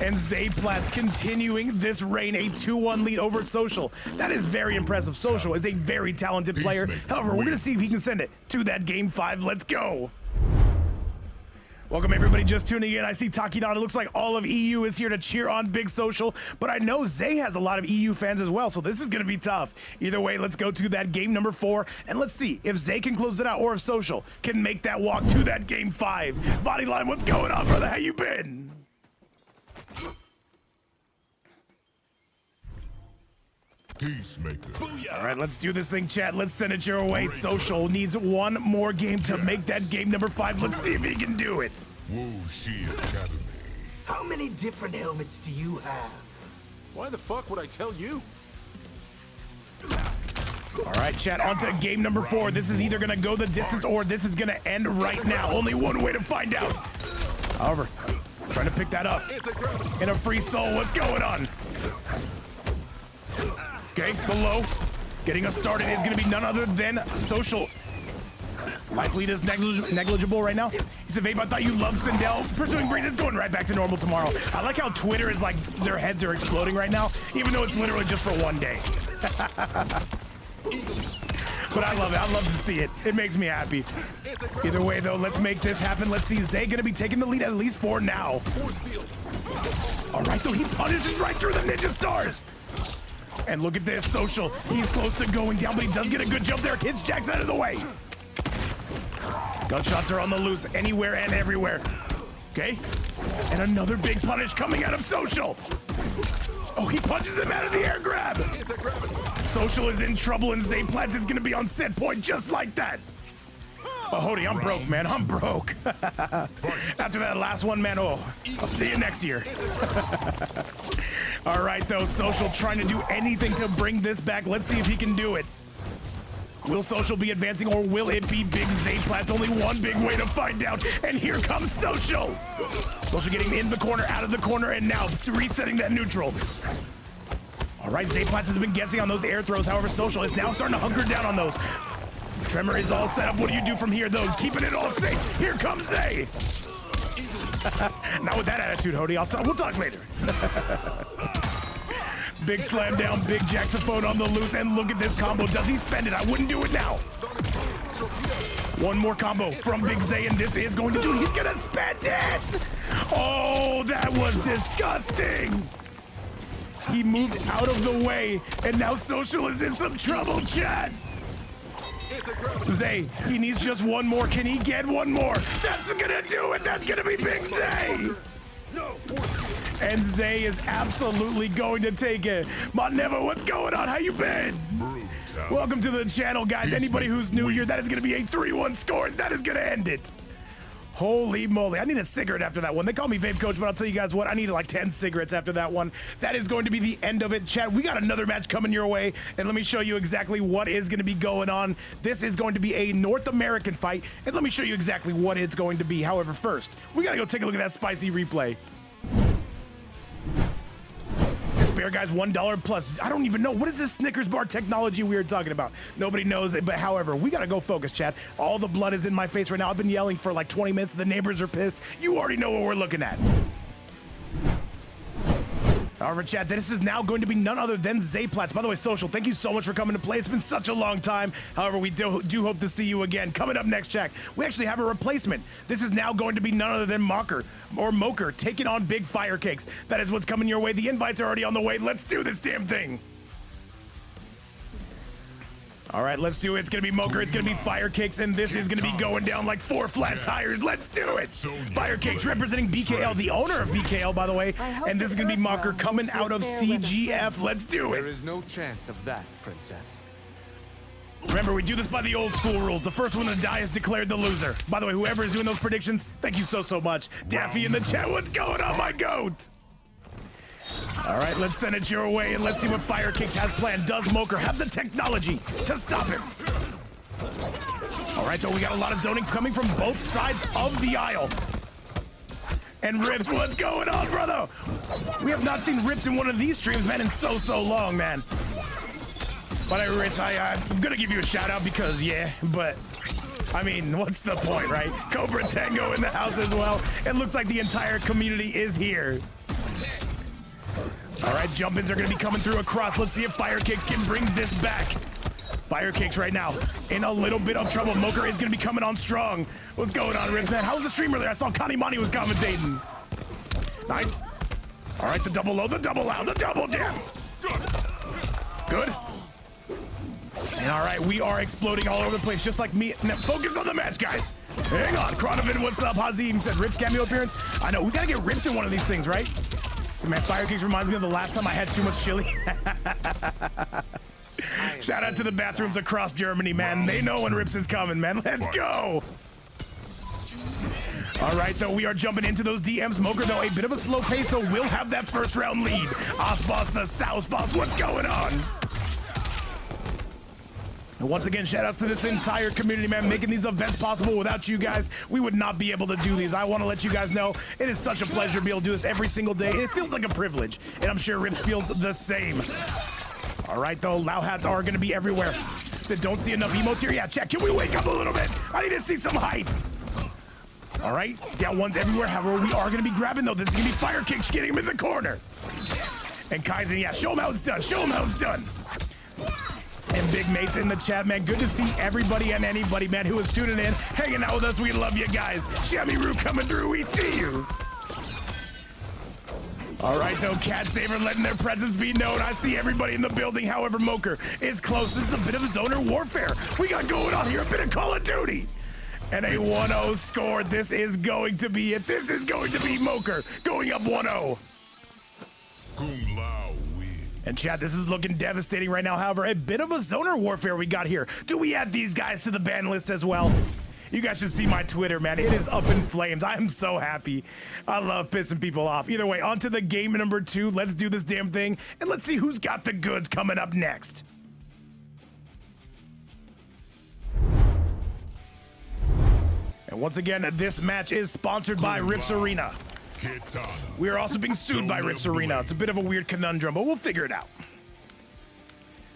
A: And ZayPlatz continuing this reign, a 2-1 lead over Social. That is very impressive. Social is a very talented player. However, we're going to see if he can send it to that game 5. Let's go. Welcome, everybody just tuning in. I see Takidana. It looks like all of EU is here to cheer on Big Social, but I know Zay has a lot of EU fans as well, so this is going to be tough. Either way, let's go to that game number 4, and let's see if Zay can close it out or if Social can make that walk to that game 5. Body line, what's going on, brother? How you been?
B: Peacemaker.
A: All right, let's do this thing, chat. Let's send it your way. Social needs one more game to make that game number 5. Let's see if he can do it.
B: Wuxi Academy.
C: How many different helmets do you have?
E: Why the fuck would I tell you?
A: All right, chat, on to game number 4. This is either going to go the distance or this is going to end right now. Only one way to find out. However, trying to pick that up. In a free soul, what's going on? Okay, below. Getting us started is going to be none other than Social. Life lead is negligible right now. He said, Vape, I thought you loved Sindel. Pursuing Breeze, it's going right back to normal tomorrow. I like how Twitter is like, their heads are exploding right now, even though it's literally just for one day. But I love it. I love to see it. It makes me happy. Either way, though, let's make this happen. Let's see. Is Zay gonna be taking the lead at least for now? All right, though, he punishes right through the ninja stars. And look at this, Social. He's close to going down, but he does get a good jump there. Hits Jax out of the way. Gunshots are on the loose anywhere and everywhere. Okay. And another big punish coming out of Social. Oh, he punches him out of the air grab. Social is in trouble, and ZayPlatz is going to be on set point just like that. Oh, Hody, I'm broke, man. I'm broke. After that last one, man, oh, I'll see you next year. All right, though, Social trying to do anything to bring this back. Let's see if he can do it. Will Social be advancing, or will it be Big ZayPlatz? Only one big way to find out, and here comes Social. Social getting in the corner, out of the corner, and now resetting that neutral. All right, ZayPlatz has been guessing on those air throws. However, Social is now starting to hunker down on those. Tremor is all set up. What do you do from here, though? Keeping it all safe. Here comes Zay. Not with that attitude, Hody. We'll talk later. Big slam down, big Jaxophone on the loose, and look at this combo. Does he spend it? I wouldn't do it now. One more combo from Big Zay, and this is going to do it. He's gonna spend it! Oh, that was disgusting! He moved out of the way, and now Social is in some trouble, chat! Zay, he needs just one more. Can he get one more? That's gonna do it! That's gonna be Big Zay! And Zay is absolutely going to take it. Monnevo, what's going on? How you been? Welcome to the channel, guys. Anybody who's new here, that is going to be a 3-1 score, and that is going to end it. Holy moly. I need a cigarette after that one. They call me Vape Coach, but I'll tell you guys what, I needed like 10 cigarettes after that one. That is going to be the end of it, chat. We got another match coming your way, and let me show you exactly what is going to be going on. This is going to be a North American fight, and let me show you exactly what it's going to be. However, first, we got to go take a look at that spicy replay. Spare guys, $1 plus. I don't even know. What is this Snickers bar technology we are talking about? Nobody knows it, but however, we gotta go focus, chat. All the blood is in my face right now. I've been yelling for like 20 minutes. The neighbors are pissed. You already know what we're looking at. However, chat, this is now going to be none other than ZayPlatz. By the way, Social, thank you so much for coming to play. It's been such a long time. However, we do hope to see you again. Coming up next, chat, we actually have a replacement. This is now going to be none other than Mokker taking on Big FireCakez. That is what's coming your way. The invites are already on the way. Let's do this damn thing. All right, let's do it. It's going to be Mokker. It's going to be FireCakez, and this is going to be going down like 4 flat tires. Let's do it. FireCakez representing BKL, the owner of BKL, by the way. And this is going to be Mokker coming out of CGF. Let's do it.
F: There is no chance of that, princess.
A: Remember, we do this by the old school rules. The first one to die is declared the loser. By the way, whoever is doing those predictions, thank you so much. Daffy in the chat, what's going on, my goat? All right, let's send it your way, and let's see what FireCakez has planned. Does Mokker have the technology to stop him? All right, though, we got a lot of zoning coming from both sides of the aisle. And Rips, what's going on, brother? We have not seen Rips in one of these streams, man, in so long, man. But Rich, I'm gonna give you a shout out because, yeah, but I mean, what's the point, right? Cobra Tango in the house as well. It looks like the entire community is here. All right, jump-ins are going to be coming through across. Let's see if FireCakez can bring this back. FireCakez right now in a little bit of trouble. Mokker is going to be coming on strong. What's going on, Rips, man? How was the stream earlier? I saw Connie Monty was commentating. Nice. All right, the double low, the double out, the double jab. Good. And all right, we are exploding all over the place, just like me. Now, focus on the match, guys. Hang on. Chronovan, what's up? Hazim said Rips cameo appearance. I know, we got to get Rips in one of these things, right? So, man, FireCakez reminds me of the last time I had too much chili. Shout out to the bathrooms across Germany, man. They know when Rips is coming, man. Let's go. All right, though, we are jumping into those DMs. Mokker, though, a bit of a slow pace, though, will have that first round lead. Osboss, the South Boss, what's going on? And once again, shout out to this entire community, man, making these events possible. Without you guys, we would not be able to do these. I want to let you guys know it is such a pleasure to be able to do this every single day. It feels like a privilege, and I'm sure Rips feels the same. All right, though, Lao hats are going to be everywhere. Said don't see enough emotes here. Yeah, chat, can we wake up a little bit? I need to see some hype. All right, down ones everywhere. However, we are gonna be grabbing though. This is gonna be FireCakez getting him in the corner. And Kaizen, yeah, show him how it's done. Show him how it's done. And Big Mate's in the chat, man. Good to see everybody and anybody, man, who is tuning in, hanging out with us. We love you guys. Shamiru coming through. We see you. All right, though, Cat Saver letting their presence be known. I see everybody in the building. However, Mokker is close. This is a bit of zoner warfare. We got going on here, a bit of Call of Duty. And a 1-0 score. This is going to be it. This is going to be Mokker going up 1-0.
B: Kung-Lao win.
A: And chat, this is looking devastating right now. However, a bit of a zoner warfare we got here. Do we add these guys to the ban list as well? You guys should see my Twitter, man. It is up in flames. I am so happy. I love pissing people off. Either way, on to the game number 2. Let's do this damn thing, and let's see who's got the goods coming up next. And once again, this match is sponsored by Rips Arena.
B: Kitana.
A: We are also being sued by Rips Arena. It's a bit of a weird conundrum, but we'll figure it out.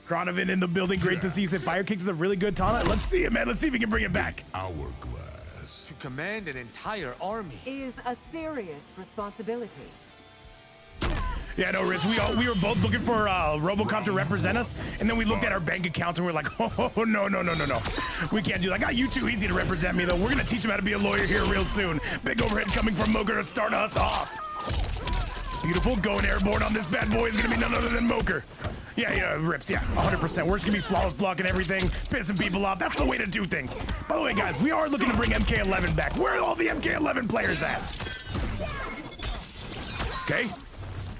A: Kronovan in the building. Great to see you. Said FireCakez is a really good taunt. Let's see it, man. Let's see if we can bring it back.
B: Hourglass.
F: To command an entire army.
G: Is a serious responsibility.
A: Yeah, no, Riz, we were both looking for Robocop to represent us, and then we looked at our bank accounts and we're like, oh, no. We can't do that. I got you too easy to represent me, though. We're going to teach him how to be a lawyer here real soon. Big overhead coming from Mokker to start us off. Beautiful. Going airborne on this bad boy is going to be none other than Mokker. Yeah, Rips, yeah, 100%. We're just going to be flawless blocking everything, pissing people off. That's the way to do things. By the way, guys, we are looking to bring MK11 back. Where are all the MK11 players at? Okay.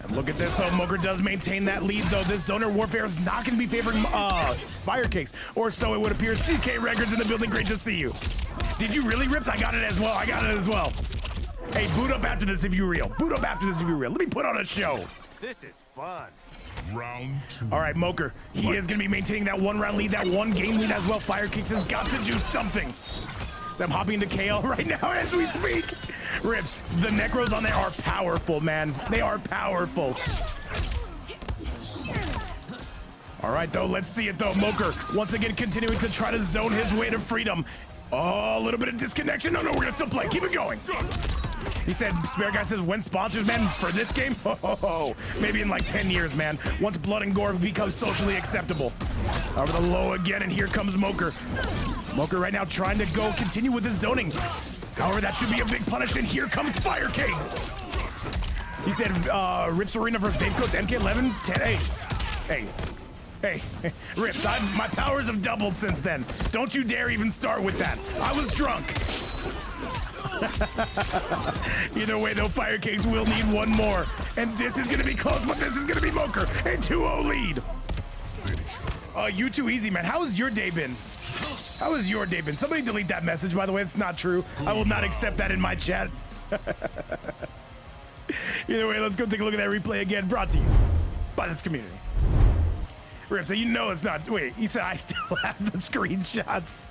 A: And look at this, though. Mokker does maintain that lead, though. This zoner warfare is not going to be favoring FireCakez, or so it would appear. CK Records in the building. Great to see you. Did you really, Rips? I got it as well. Hey, boot up after this if you're real. Let me put on a show.
F: This is fun.
B: Round 2.
A: All right, Mokker. He is going to be maintaining that 1-round lead, that 1-game lead as well. FireCakez has got to do something. So I'm hopping into KL right now as we speak. Rips, the Necros on there are powerful, man. They are powerful. All right, though, let's see it, though. Mokker, once again, continuing to try to zone his way to freedom. Oh, a little bit of disconnection. No, we're going to still play. Keep it going. He said, Spare Guy says, when sponsors, man, for this game? Maybe in like 10 years, man. Once blood and gore becomes socially acceptable. Over the low again, and here comes Mokker. Mokker right now trying to continue with his zoning. However, that should be a big punish, and here comes FireCakez. He said, Rips Arena versus ZayPlatz, MK11, 10. Hey, Rips, my powers have doubled since then. Don't you dare even start with that. I was drunk. Either way, though, FireCakez will need one more. And this is going to be close, but this is going to be Mokker. A 2-0 lead. You too easy, man. How has your day been? Somebody delete that message, by the way. It's not true. I will not accept that in my chat. Either way, let's go take a look at that replay again. Brought to you by this community. Rips, so you know it's not. Wait, you said I still have the screenshots.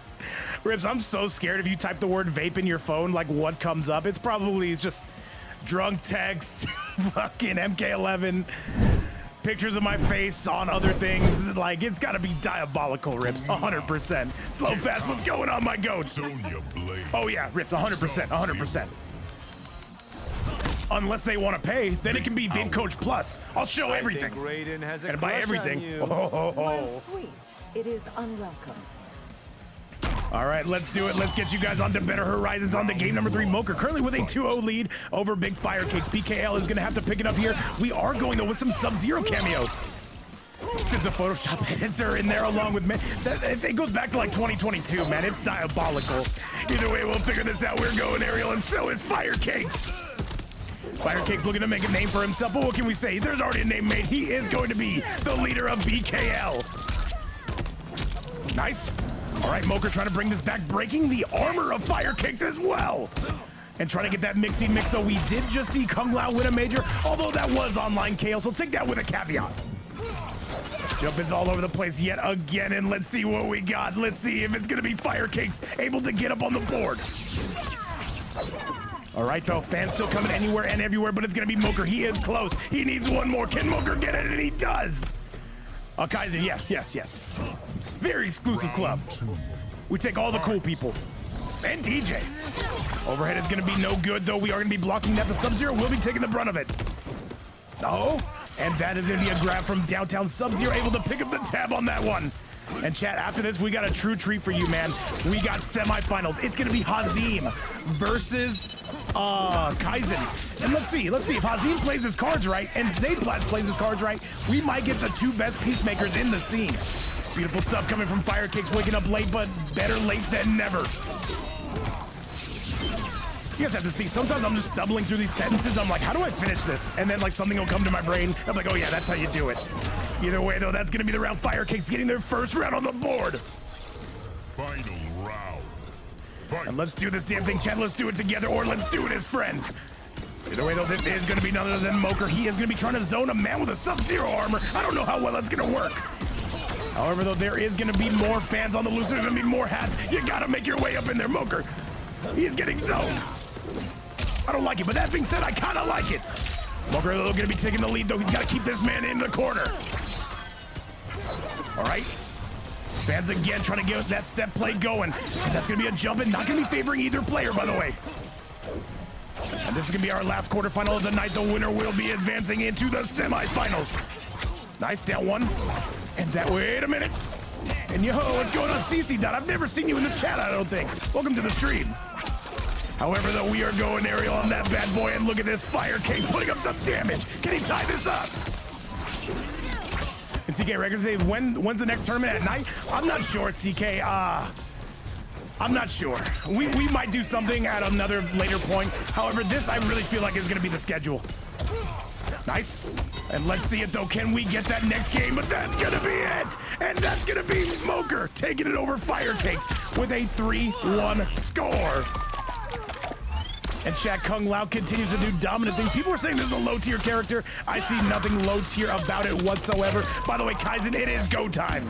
A: Rips, I'm so scared if you type the word vape in your phone, like what comes up? It's just drunk text, fucking MK11, pictures of my face on other things. Like, it's gotta be diabolical, Rips, 100%. Slow fast, what's going on, my goat? Oh yeah, Rips, 100%. Unless they want to pay, then it can be Vape Coach Plus. I'll show everything. And buy everything.
G: While sweet, it is unwelcome.
A: All right, let's do it. Let's get you guys on to better horizons on to game number 3. Mokker currently with a 2-0 lead over Big FireCakez. BKL is going to have to pick it up here. We are going, though, with some Sub-Zero cameos. Since the Photoshop edits are in there along with me. It goes back to like 2022, man. It's diabolical. Either way, we'll figure this out. We're going aerial, and so is FireCakez. FireCakez looking to make a name for himself, but what can we say? There's already a name made. He is going to be the leader of BKL. Nice. All right, Mokker trying to bring this back, breaking the armor of FireCakez as well. And trying to get that mix, though. We did just see Kung-Lao win a major, although that was online KO, so take that with a caveat. Jumpins all over the place yet again, and let's see what we got. Let's see if it's going to be FireCakez able to get up on the board. All right, though, fans still coming anywhere and everywhere, but it's going to be Mokker. He is close. He needs one more. Can Mokker get it? And he does. Kaizen, yes. Very exclusive club. We take all the cool people. And TJ. Overhead is gonna be no good, though. We are gonna be blocking that. The Sub-Zero will be taking the brunt of it. No. And that is gonna be a grab from downtown. Sub-Zero able to pick up the tab on that one. And chat, after this, we got a true treat for you, man. We got semifinals. It's gonna be Hazim versus Kaizen. And let's see if Hazim plays his cards right and ZayPlatz plays his cards right, we might get the two best peacemakers in the scene. Beautiful stuff coming from FireCakez, waking up late, but better late than never. You guys have to see, sometimes I'm just stumbling through these sentences. I'm like, how do I finish this? And then like something will come to my brain. I'm like, oh yeah, that's how you do it. Either way though, that's gonna be the round. FireCakez getting their first round on the board.
B: Final round. Fight.
A: And let's do this damn thing, chat. Let's do it together, or let's do it as friends. Either way though, this is gonna be none other than Mokker. He is gonna be trying to zone a man with a Sub-Zero armor. I don't know how well that's gonna work. However though, there is gonna be more fans on the loose. There's gonna be more hats. You gotta make your way up in there, Mokker. He is getting zoned. I don't like it, but that being said, I kind of like it. Mokker going to be taking the lead, though. He's got to keep this man in the corner. All right. Fans again trying to get that set play going. That's going to be a jump and not going to be favoring either player, by the way. And this is going to be our last quarterfinal of the night. The winner will be advancing into the semifinals. Nice, down one. And that, wait a minute. And yo, what's going on, CC? I've never seen you in this chat, I don't think. Welcome to the stream. However, though, we are going aerial on that bad boy, and look at this FireCakez putting up some damage. Can he tie this up? And CK Records say, when's the next tournament at night? I'm not sure, CK. I'm not sure. We might do something at another later point. However, this I really feel like is going to be the schedule. Nice. And let's see it, though. Can we get that next game? But that's going to be it. And that's going to be Mokker taking it over FireCakez with a 3-1 score. And chat, Kung-Lao continues to do dominant things. People are saying this is a low-tier character. I see nothing low-tier about it whatsoever. By the way, Kaizen, it is go time.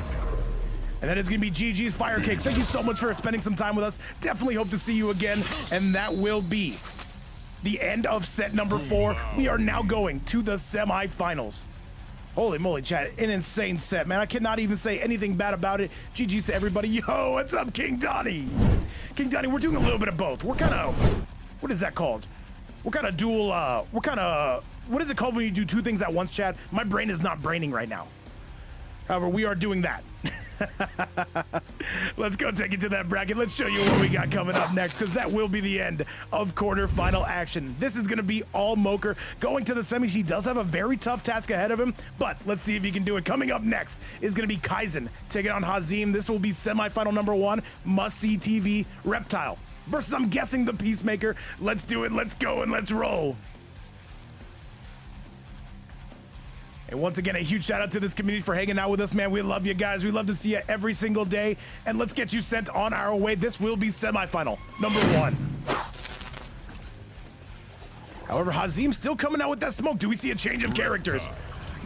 A: And that is going to be GG's FireCakez. Thank you so much for spending some time with us. Definitely hope to see you again. And that will be the end of set number 4. We are now going to the semifinals. Holy moly, chat, an insane set, man. I cannot even say anything bad about it. GG's to everybody. Yo, what's up, King Donnie? King Donnie, we're doing a little bit of both. We're kind of, what is that called? We're kind of dual, what is it called when you do two things at once, chat? My brain is not braining right now. However, we are doing that. Let's go take it to that bracket. Let's show you what we got coming up next, because that will be the end of quarterfinal action. This is going to be all Mokker going to the semis. He does have a very tough task ahead of him, but let's see if he can do it. Coming up next is going to be Kaizen taking on Hazim. This will be semifinal number 1, must-see TV, Reptile versus, I'm guessing, the Peacemaker. Let's do it. Let's go and let's roll. And once again, a huge shout out to this community for hanging out with us, man. We love you guys. We love to see you every single day. And let's get you sent on our way. This will be semifinal number 1. However, Hazim still coming out with that smoke. Do we see a change of characters?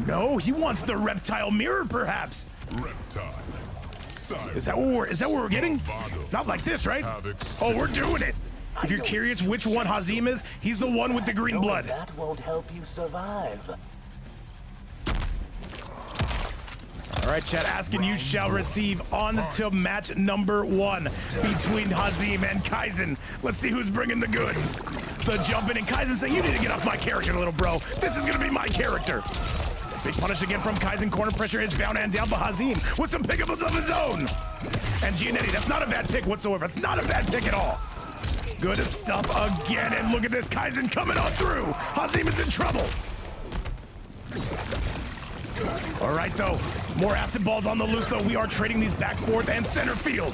A: No, he wants the Reptile mirror, perhaps.
B: Reptile.
A: Is that what we're getting? Not like this, right? Oh, we're doing it. If you're curious which one Hazim is, he's the one with the green blood.
C: That won't help you survive.
A: All right, chat, asking you shall receive on to match number 1 between Hazim and Kaizen. Let's see who's bringing the goods. The jump in, and Kaizen saying, you need to get off my character, little bro. This is gonna be my character. Big punish again from Kaizen. Corner pressure is bound and down, but Hazim with some pickables of his own. And Giannetti, that's not a bad pick whatsoever. It's not a bad pick at all. Good stuff again, and look at this, Kaizen coming on through. Hazim is in trouble. All right, though, more acid balls on the loose, though. We are trading these back, forth, and center field.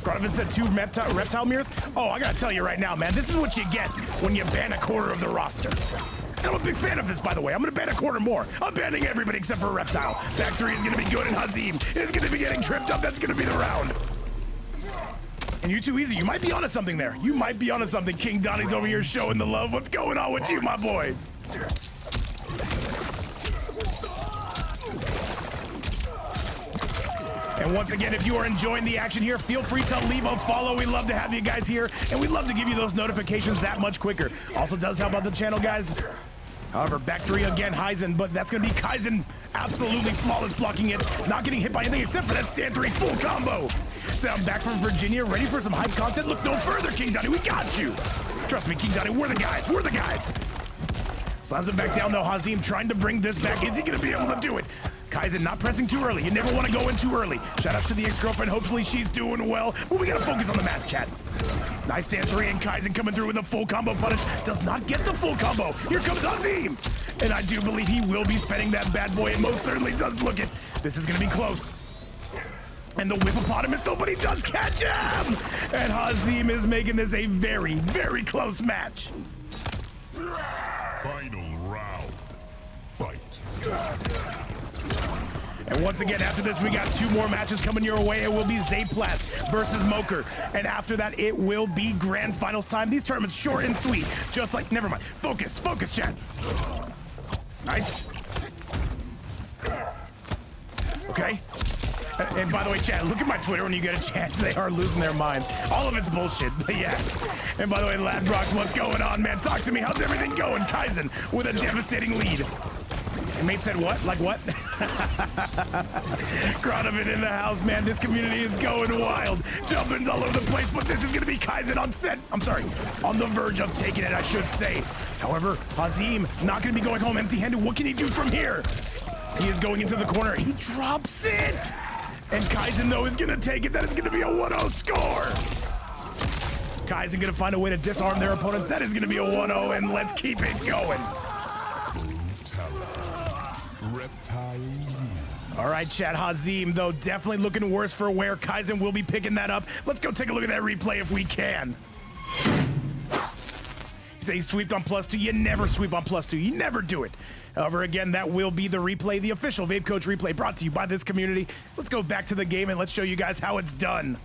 A: Gronovan said 2 reptile mirrors. Oh, I gotta tell you right now, man, this is what you get when you ban a quarter of the roster. And I'm a big fan of this, by the way. I'm gonna ban a quarter more. I'm banning everybody except for Reptile. Back 3 is gonna be good, and Hazim is gonna be getting tripped up. That's gonna be the round. And you too easy. You might be onto something there. You might be onto something. King Donnie's over here showing the love. What's going on with you, my boy? And once again, if you are enjoying the action here, feel free to leave a follow. We love to have you guys here, and we'd love to give you those notifications that much quicker. Also does help out the channel, guys. However, back three again, Hazim, but that's gonna be Kaizen absolutely flawless blocking it, not getting hit by anything except for that stand three full combo. So I'm back from Virginia, ready for some hype content. Look no further, King Donnie, we got you. Trust me, King Donnie, we're the guys, we're the guys. Slams it back down though, Hazim trying to bring this back. Is he gonna be able to do it? Kaizen not pressing too early. You never want to go in too early. Shout outs to the ex-girlfriend. Hopefully she's doing well. But we gotta focus on the match, chat. Nice stand three, and Kaizen coming through with a full combo punish. Does not get the full combo. Here comes Hazim. And I do believe he will be spending that bad boy. It most certainly does look it. This is gonna be close. And the whippopotamus though, but he does catch him! And Hazim is making this a very, very close match.
B: Final round. Fight.
A: And once again, after this, we got two more matches coming your way. It will be ZayPlatz versus Mokker. And after that, it will be grand finals time. These tournaments short and sweet. Just like, never mind. Focus, focus, chat. Nice. Okay. And by the way, chat, look at my Twitter when you get a chance. They are losing their minds. All of it's bullshit, but yeah. And by the way, Ladbrox, what's going on, man? Talk to me. How's everything going? Kaizen with a devastating lead. And mate said what? Like what? Gronovan in the house, man. This community is going wild. Jumpins all over the place, but this is going to be Kaizen on set. I'm sorry, on the verge of taking it, I should say. However, Hazim not going to be going home empty-handed. What can he do from here? He is going into the corner. He drops it. And Kaizen, though, is going to take it. That is going to be a 1-0 score. Kaizen going to find a way to disarm their opponent. That is going to be a 1-0, and let's keep it going.
B: Reptile.
A: All right, chat. Hazim, though, definitely looking worse for wear. Kaizen will be picking that up. Let's go take a look at that replay if we can. You say he sweeped on +2. You never sweep on +2. You never do it. However, again, that will be the replay, the official Vape Coach replay brought to you by this community. Let's go back to the game and let's show you guys how it's done.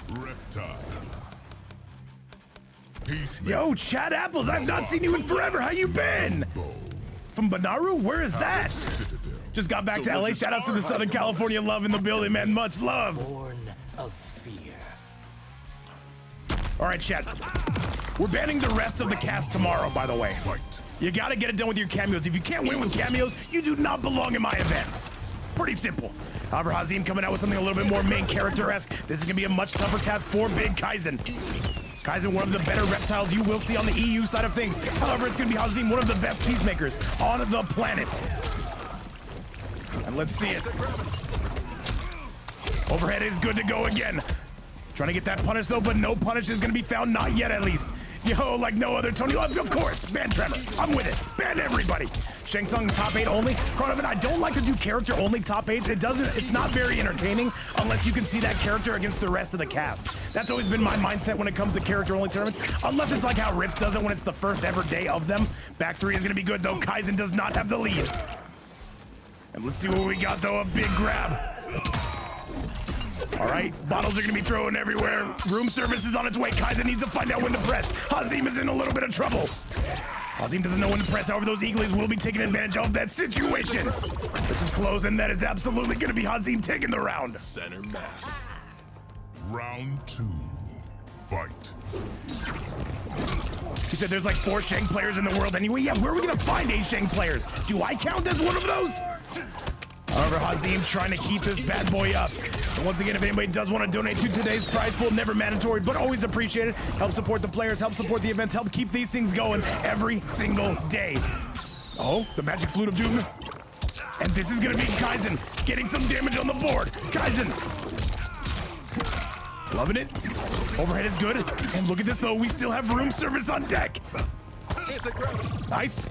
B: Reptile. Peacemaker.
A: Yo, Chad Apples, I've not seen you in forever. How you been? From Banaru? Where is that? Just got back to LA. Shout outs to the Southern California love in the building, man. Much love.
C: Born of fear.
A: All right, chat. We're banning the rest of the cast tomorrow, by the way. You gotta get it done with your cameos. If you can't win with cameos, you do not belong in my events. Pretty simple. However, Hazim coming out with something a little bit more main character-esque. This is gonna be a much tougher task for Big Kaizen. Kaizen, one of the better reptiles you will see on the EU side of things. However, it's gonna be Hazim, one of the best peacemakers on the planet. And let's see it. Overhead is good to go again. Trying to get that punish though, but no punish is gonna be found, not yet at least. Yo, like no other Tony, of course, ban Tremor, I'm with it, ban everybody. Shang Tsung top 8 only. Kronovan, I don't like to do character only top 8s. It's not very entertaining unless you can see that character against the rest of the cast. That's always been my mindset when it comes to character only tournaments, unless it's like how Rips does it when it's the first ever day of them. Back 3 is gonna be good though. Kaizen does not have the lead. And let's see what we got though, a big grab. All right, bottles are gonna be thrown everywhere. Room service is on its way. Kaizen needs to find out when to press. Hazim is in a little bit of trouble. Hazim doesn't know when to press. However, those Eaglies will be taking advantage of that situation. This is close, and that is absolutely gonna be Hazim taking the round.
E: Center mass.
B: Round 2. Fight.
A: He said there's like 4 Shang players in the world anyway. Yeah, where are we gonna find 8 Shang players? Do I count as one of those? However, Hazim trying to keep this bad boy up. And once again, if anybody does want to donate to today's prize pool, never mandatory, but always appreciated. Help support the players, help support the events, help keep these things going every single day. Oh, the magic flute of doom. And this is going to be Kaizen getting some damage on the board. Kaizen. Loving it. Overhead is good. And look at this, though. We still have room service on deck. Nice.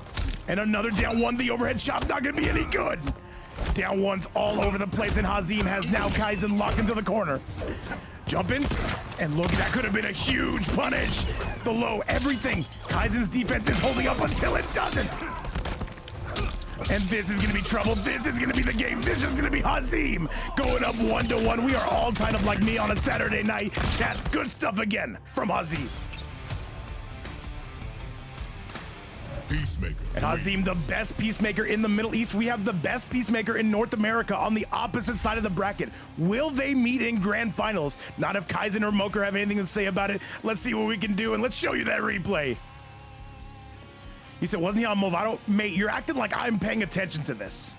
A: And another down one. The overhead chop not going to be any good. Down ones all over the place, and Hazim has now Kaizen locked into the corner. Jump-ins, and look, that could have been a huge punish. The low, everything. Kaizen's defense is holding up until it doesn't. And this is gonna be trouble. This is gonna be the game. This is gonna be Hazim going up 1-1. We are all tied up like me on a Saturday night. Chat, good stuff again from Hazim.
B: Peacemaker.
A: And Hazim, the best Peacemaker in the Middle East. We have the best Peacemaker in North America on the opposite side of the bracket. Will they meet in grand finals? Not if Kaizen or Mokker have anything to say about it. Let's see what we can do, and let's show you that replay. He said, wasn't he on Movado? Mate, you're acting like I'm paying attention to this.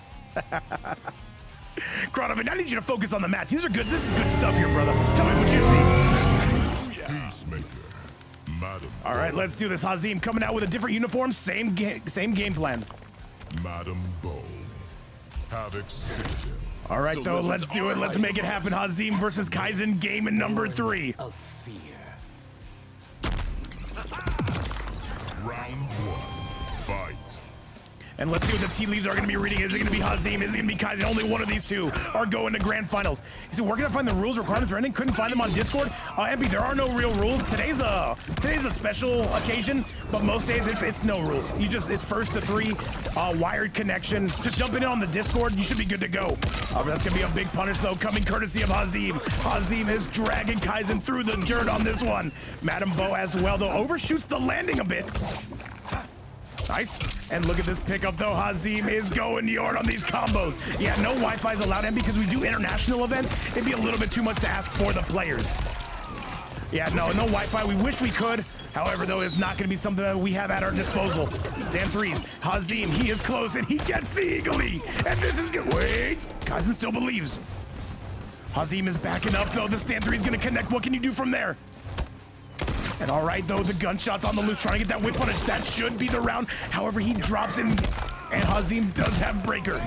A: Kronovic, I need you to focus on the match. These are good. This is good stuff here, brother. Tell me what you see.
B: Peacemaker. Madam.
A: All right, let's do this. Hazim coming out with a different uniform, same game plan.
B: Madam Bo. Havoc Citadel.
A: All right, though, let's do it. Let's make it happen. Hazim versus Kaizen, game in number 3.
C: Of fear.
B: Round 1. Fight.
A: And let's see what the tea leaves are going to be reading. Is it going to be Hazim? Is it going to be Kaizen? Only one of these two are going to grand finals. He said, we're going to find the rules requirements for ending. Couldn't find them on Discord. MP, there are no real rules. Today's a special occasion, but most days it's no rules. It's first to 3, wired connection. Just jump in on the Discord. You should be good to go. That's going to be a big punish, though, coming courtesy of Hazim. Hazim is dragging Kaizen through the dirt on this one. Madam Bo as well, though, overshoots the landing a bit. Nice. And look at this pickup, though. Hazim is going yard on these combos. Yeah, no Wi-Fi is allowed in because we do international events. It'd be a little bit too much to ask for the players. Yeah, no Wi-Fi. We wish we could. However, though, it's not going to be something that we have at our disposal. Stand 3s. Hazim, he is close, and he gets the eagle-y. And this is good. Wait. Kaizen still believes. Hazim is backing up, though. The stand 3 is going to connect. What can you do from there? And all right, though, the gunshots on the loose, trying to get that whip punish. That should be the round. However, he drops in, and Hazim does have breaker.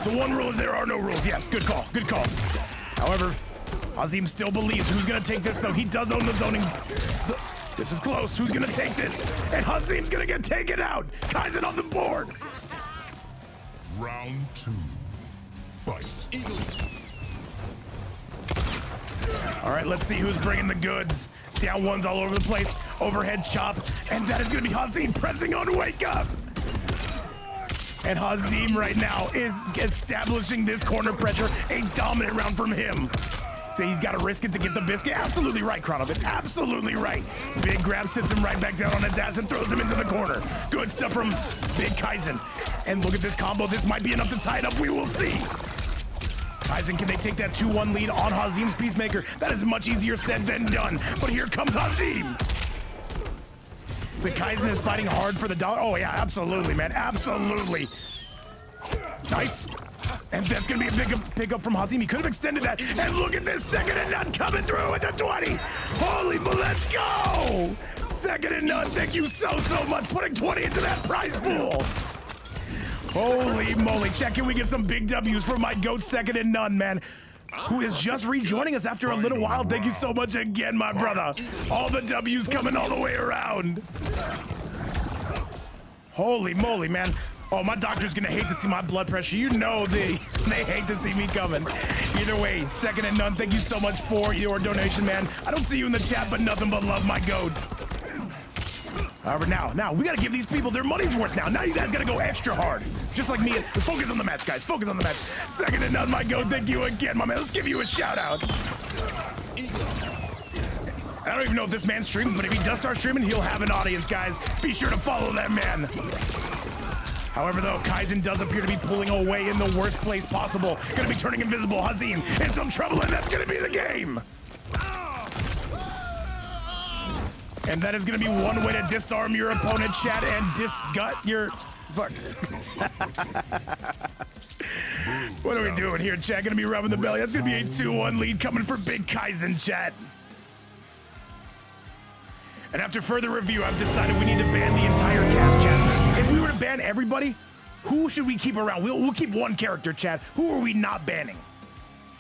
A: The one rule is there are no rules. Yes, good call, good call. However, Hazim still believes. Who's going to take this, though? He does own the zoning. This is close. Who's going to take this? And Hazim's going to get taken out. Kaizen on the board.
B: Round 2. Fight.
A: All right, let's see who's bringing the goods. Down ones all over the place. Overhead chop. And that is going to be Hazim pressing on wake up. And Hazim right now is establishing this corner pressure. A dominant round from him. So he's got to risk it to get the biscuit. Absolutely right, Kronovic. Absolutely right. Big grab sits him right back down on his ass and throws him into the corner. Good stuff from Big Kaizen. And look at this combo. This might be enough to tie it up. We will see. Kaizen, can they take that 2-1 lead on Hazim's Peacemaker? That is much easier said than done. But here comes Hazim. So Kaizen is fighting hard for the dollar. Oh, yeah, absolutely, man. Absolutely. Nice. And that's going to be a big pickup from Hazim. He could have extended that. And look at this, second and none coming through with the 20. Holy, but let's go. Second and none. Thank you so much. Putting 20 into that prize pool. Holy moly. Chat, can we get some big W's for my GOAT second and none, man? Who is just rejoining us after a little while. Thank you so much again, my brother. All the W's coming all the way around. Holy moly, man. Oh, my doctor's gonna hate to see my blood pressure. You know they hate to see me coming. Either way, second and none, thank you so much for your donation, man. I don't see you in the chat, but nothing but love, my GOAT. However, now, we gotta give these people their money's worth now. Now you guys gotta go extra hard. Just like me. Focus on the match, guys. Focus on the match. Second and none, my GOAT. Thank you again, my man. Let's give you a shout out. I don't even know if this man's streaming, but if he does start streaming, he'll have an audience, guys. Be sure to follow that man. However, though, Kaizen does appear to be pulling away in the worst place possible. Gonna be turning invisible. Hazim in some trouble, and that's gonna be the game. And that is gonna be one way to disarm your opponent, chat, and disgut your... Fuck. What are we doing here, chat? Gonna be rubbing the belly. That's gonna be a 2-1 lead coming for Big Kaizen, chat. And after further review, I've decided we need to ban the entire cast, chat. If we were to ban everybody, who should we keep around? We'll keep one character, chat. Who are we not banning?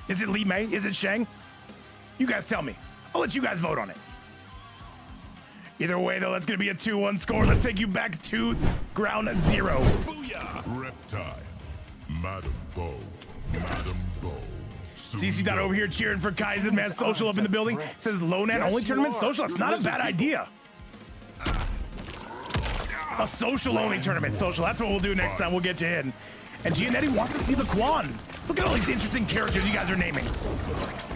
A: Is it Li Mei? Is it Shang? You guys tell me. I'll let you guys vote on it. Either way, though, that's going to be a 2-1 score. Let's take you back to ground zero.
B: Booyah! Reptile. Madam Bo. Madam Bo.
A: CC over here cheering for Kaizen, man. Social up in the building. Says Lonan only tournament social. That's not a bad idea. A social only tournament. Social. That's what we'll do next time. We'll get you in. And Giannetti wants to see the Quan. Look at all these interesting characters you guys are naming.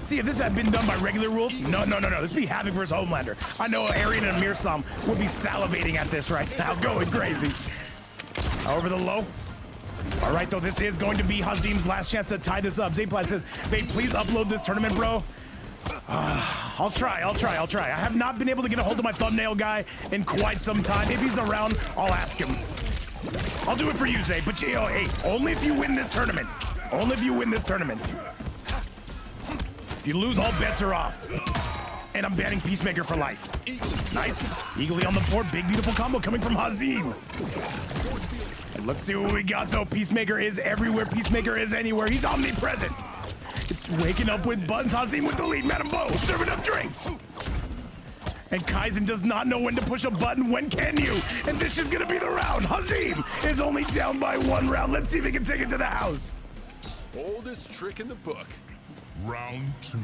A: See, if this had been done by regular rules, no. This would be Havoc versus Homelander. I know Arian and Mirsam would be salivating at this right now, going crazy. Over the low. All right, though, this is going to be Hazim's last chance to tie this up. ZayPlatz says, babe, please upload this tournament, bro. I'll try. I have not been able to get a hold of my thumbnail guy in quite some time. If he's around, I'll ask him. I'll do it for you, Zay, but hey, only if you win this tournament. Only if you win this tournament. If you lose, all bets are off. And I'm banning Peacemaker for life. Nice. Eagerly on the board. Big, beautiful combo coming from Hazim. And let's see what we got, though. Peacemaker is everywhere. Peacemaker is anywhere. He's omnipresent. Waking up with buttons. Hazim with the lead. Madam Bo serving up drinks. And Kaizen does not know when to push a button. When can you? And this is going to be the round. Hazim is only down by 1 round. Let's see if he can take it to the house.
E: Oldest trick in the book.
B: Round 2.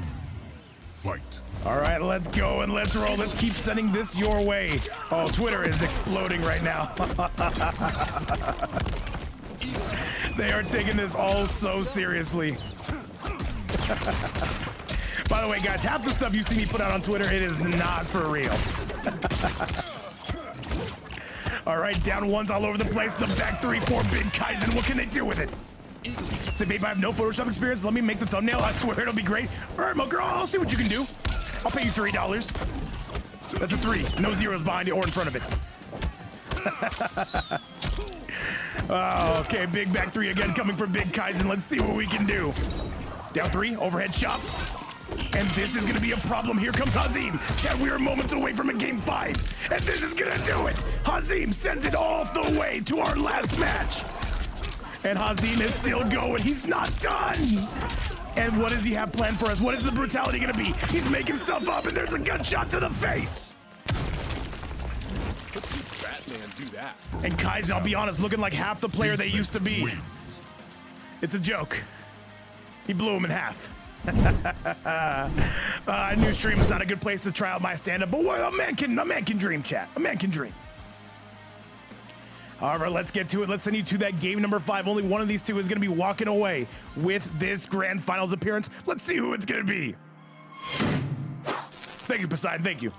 B: Fight.
A: All right, let's go and let's roll. Let's keep sending this your way. Oh, Twitter is exploding right now. They are taking this all so seriously. By the way, guys, half the stuff you see me put out on Twitter, it is not for real. All right, down ones all over the place. The back 3-4 big Kaizen. What can they do with it? Say, babe, I have no Photoshop experience. Let me make the thumbnail. I swear it'll be great. All right, Mokker, I'll see what you can do. I'll pay you $3. That's a 3. No zeros behind it or in front of it. Oh, okay, big back 3 again coming from big Kaizen. Let's see what we can do. Down 3, overhead chop. And this is going to be a problem. Here comes Hazim. Chad, we are moments away from a game 5. And this is going to do it. Hazim sends it all the way to our last match. And Hazim is still going. He's not done. And what does he have planned for us? What is the brutality going to be? He's making stuff up, and there's a gunshot to the face.
E: Let's see Batman do that.
A: And Kaizen, I'll be honest, looking like half the player they used to be. It's a joke. He blew him in half. I knew stream's not a good place to try out my stand-up, but a man can dream, chat. A man can dream. However, let's get to it. Let's send you to that game number 5. Only one of these two is going to be walking away with this grand finals appearance. Let's see who it's going to be. Thank you, Poseidon. Thank you.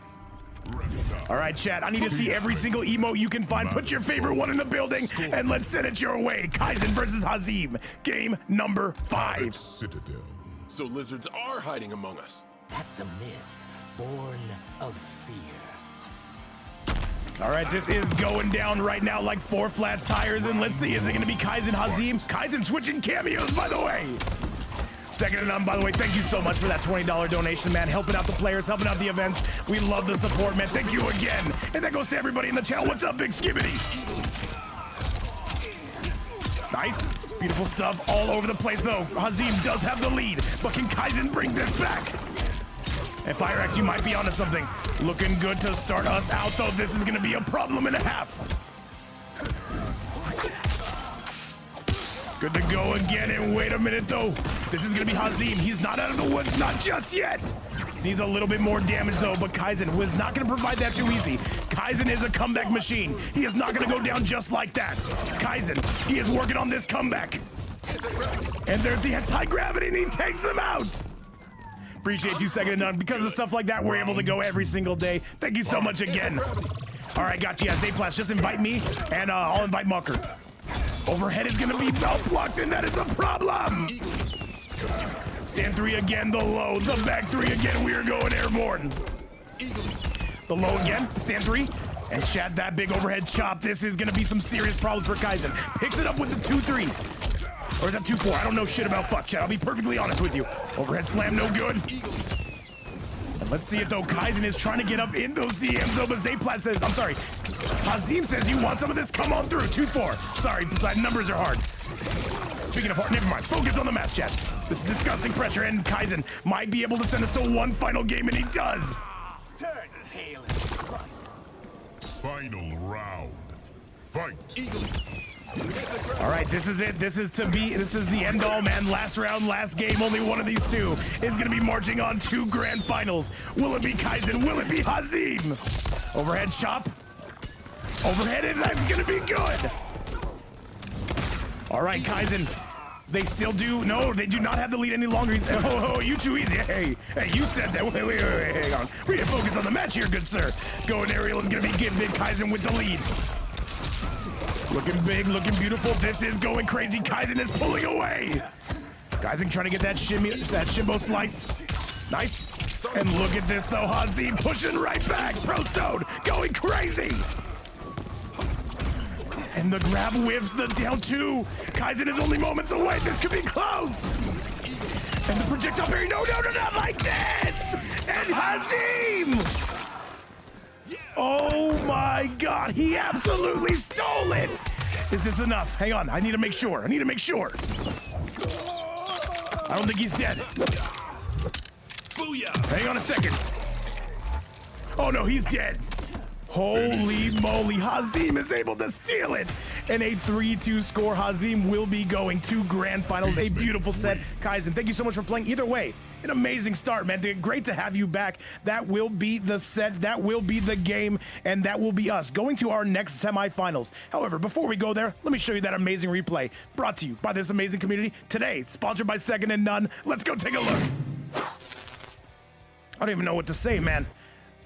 A: All right, chat. I need to see every single emote you can find. Put your favorite one in the building, and let's send it your way. Kaizen versus Hazim. Game number 5.
B: Citadel.
E: So lizards are hiding among us.
C: That's a myth born of fear.
A: All right, this is going down right now like 4 flat tires, and let's see, is it going to be Kaizen Hazim? Kaizen switching cameos, by the way. Second and none, by the way, thank you so much for that $20 donation, man. Helping out the players, helping out the events. We love the support, man. Thank you again. And that goes to everybody in the channel. What's up, Big Skibbity? Nice. Beautiful stuff all over the place, though. Hazim does have the lead, but can Kaizen bring this back? And FireCakez, you might be onto something. Looking good to start us out, though. This is going to be a problem and a half. Good to go again, and wait a minute, though. This is going to be Hazim. He's not out of the woods, not just yet. Needs a little bit more damage, though, but Kaizen was not going to provide that too easy. Kaizen is a comeback machine. He is not going to go down just like that. Kaizen, he is working on this comeback. And there's the anti-gravity, and he takes him out. Appreciate you, Second and None. Because of stuff like that, we're able to go every single day. Thank you so much again. All right, got you. Yeah, ZayPlatz, just invite me, and I'll invite Mokker. Overhead is going to be belt blocked, and that is a problem. Stand 3 again, the low. The back 3 again, we are going airborne. The low again, stand 3. And Chad, that big overhead chop. This is going to be some serious problems for Kaizen. Picks it up with the 2-3. Or is that 2-4? I don't know shit about fuck, Chad. I'll be perfectly honest with you. Overhead slam, no good. And let's see it, though. Kaizen is trying to get up in those DMs, though, but ZayPlatz says, I'm sorry. Hazim says you want some of this? Come on through. 2-4. Sorry, Poseidon, numbers are hard. Speaking of hard, never mind. Focus on the match, Chad. This is disgusting pressure, and Kaizen might be able to send us to one final game, and he does.
C: Turn tail.
B: Final round. Fight.
A: All right, this is it. This is the end all, man. Last round, last game. Only one of these two is going to be marching on 2 grand finals. Will it be Kaizen? Will it be Hazim? Overhead chop. Overhead is that's going to be good. All right, Kaizen. They still do. No, they do not have the lead any longer. He's, oh, you too easy. Hey, you said that. Wait, hang on. We need to focus on the match here, good sir. Going aerial is going to be getting big. Kaizen with the lead. Looking big, looking beautiful. This is going crazy. Kaizen is pulling away. Kaizen trying to get that shimmy, that shimbo slice. Nice. And look at this though. Hazim pushing right back. Pro Stone going crazy. And the grab whiffs the down two. Kaizen is only moments away. This could be close. And the projectile parry. No, not like this. And Hazim. Oh my God, he absolutely stole it. Is this enough? Hang on, I need to make sure. I don't think he's dead.
E: Booyah!
A: Hang on a second. Oh no, he's dead. Holy moly, Hazim is able to steal it. And a 3-2 score. Hazim will be going to grand finals. A beautiful set. Kaizen, thank you so much for playing. Either way, an amazing start, man. Great to have you back. That will be the set. That will be the game. And that will be us going to our next semifinals. However, before we go there, let me show you that amazing replay brought to you by this amazing community. Today, sponsored by Second and None. Let's go take a look. I don't even know what to say, man.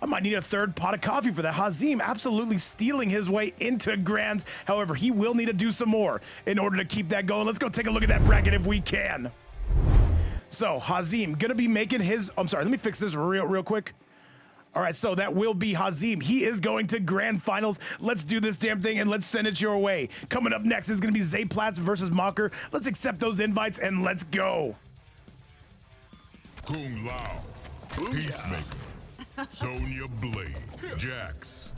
A: I might need a third pot of coffee for that. Hazim absolutely stealing his way into grands. However, he will need to do some more in order to keep that going. Let's go take a look at that bracket if we can. So Hazim gonna be making his, I'm sorry, let me fix this real quick. All right, so that will be Hazim. He is going to grand finals. Let's do this damn thing and let's send it your way. Coming up next is gonna be ZayPlatz versus Mokker. Let's accept those invites and let's go.
B: Kung-Lao, Peacemaker, Sonya Blade, Jax,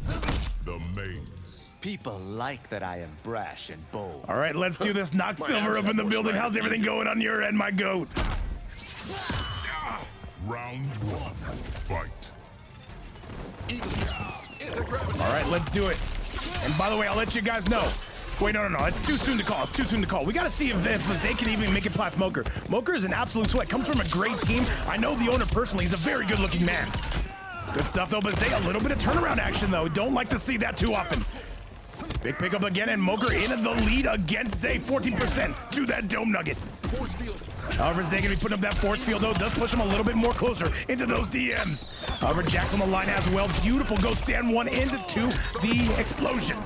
B: the mains.
F: People like that I am brash and bold.
A: All right, let's do this. Knock Silver up in the building. How's everything going on your end, my goat?
B: Round one, fight.
A: All right, let's do it. And by the way, I'll let you guys know. Wait, no. It's too soon to call. We got to see if Zay can even make it past Mokker. Mokker is an absolute sweat. Comes from a great team. I know the owner personally. He's a very good-looking man. Good stuff, though. But Zay, a little bit of turnaround action, though. Don't like to see that too often. Big pickup again, and Mokker in the lead against Zay. 14% to that Dome Nugget. However, Zay gonna be putting up that force field, though. Does push him a little bit more closer into those DMs. However, Jax on the line as well. Beautiful. Go stand one into the explosion.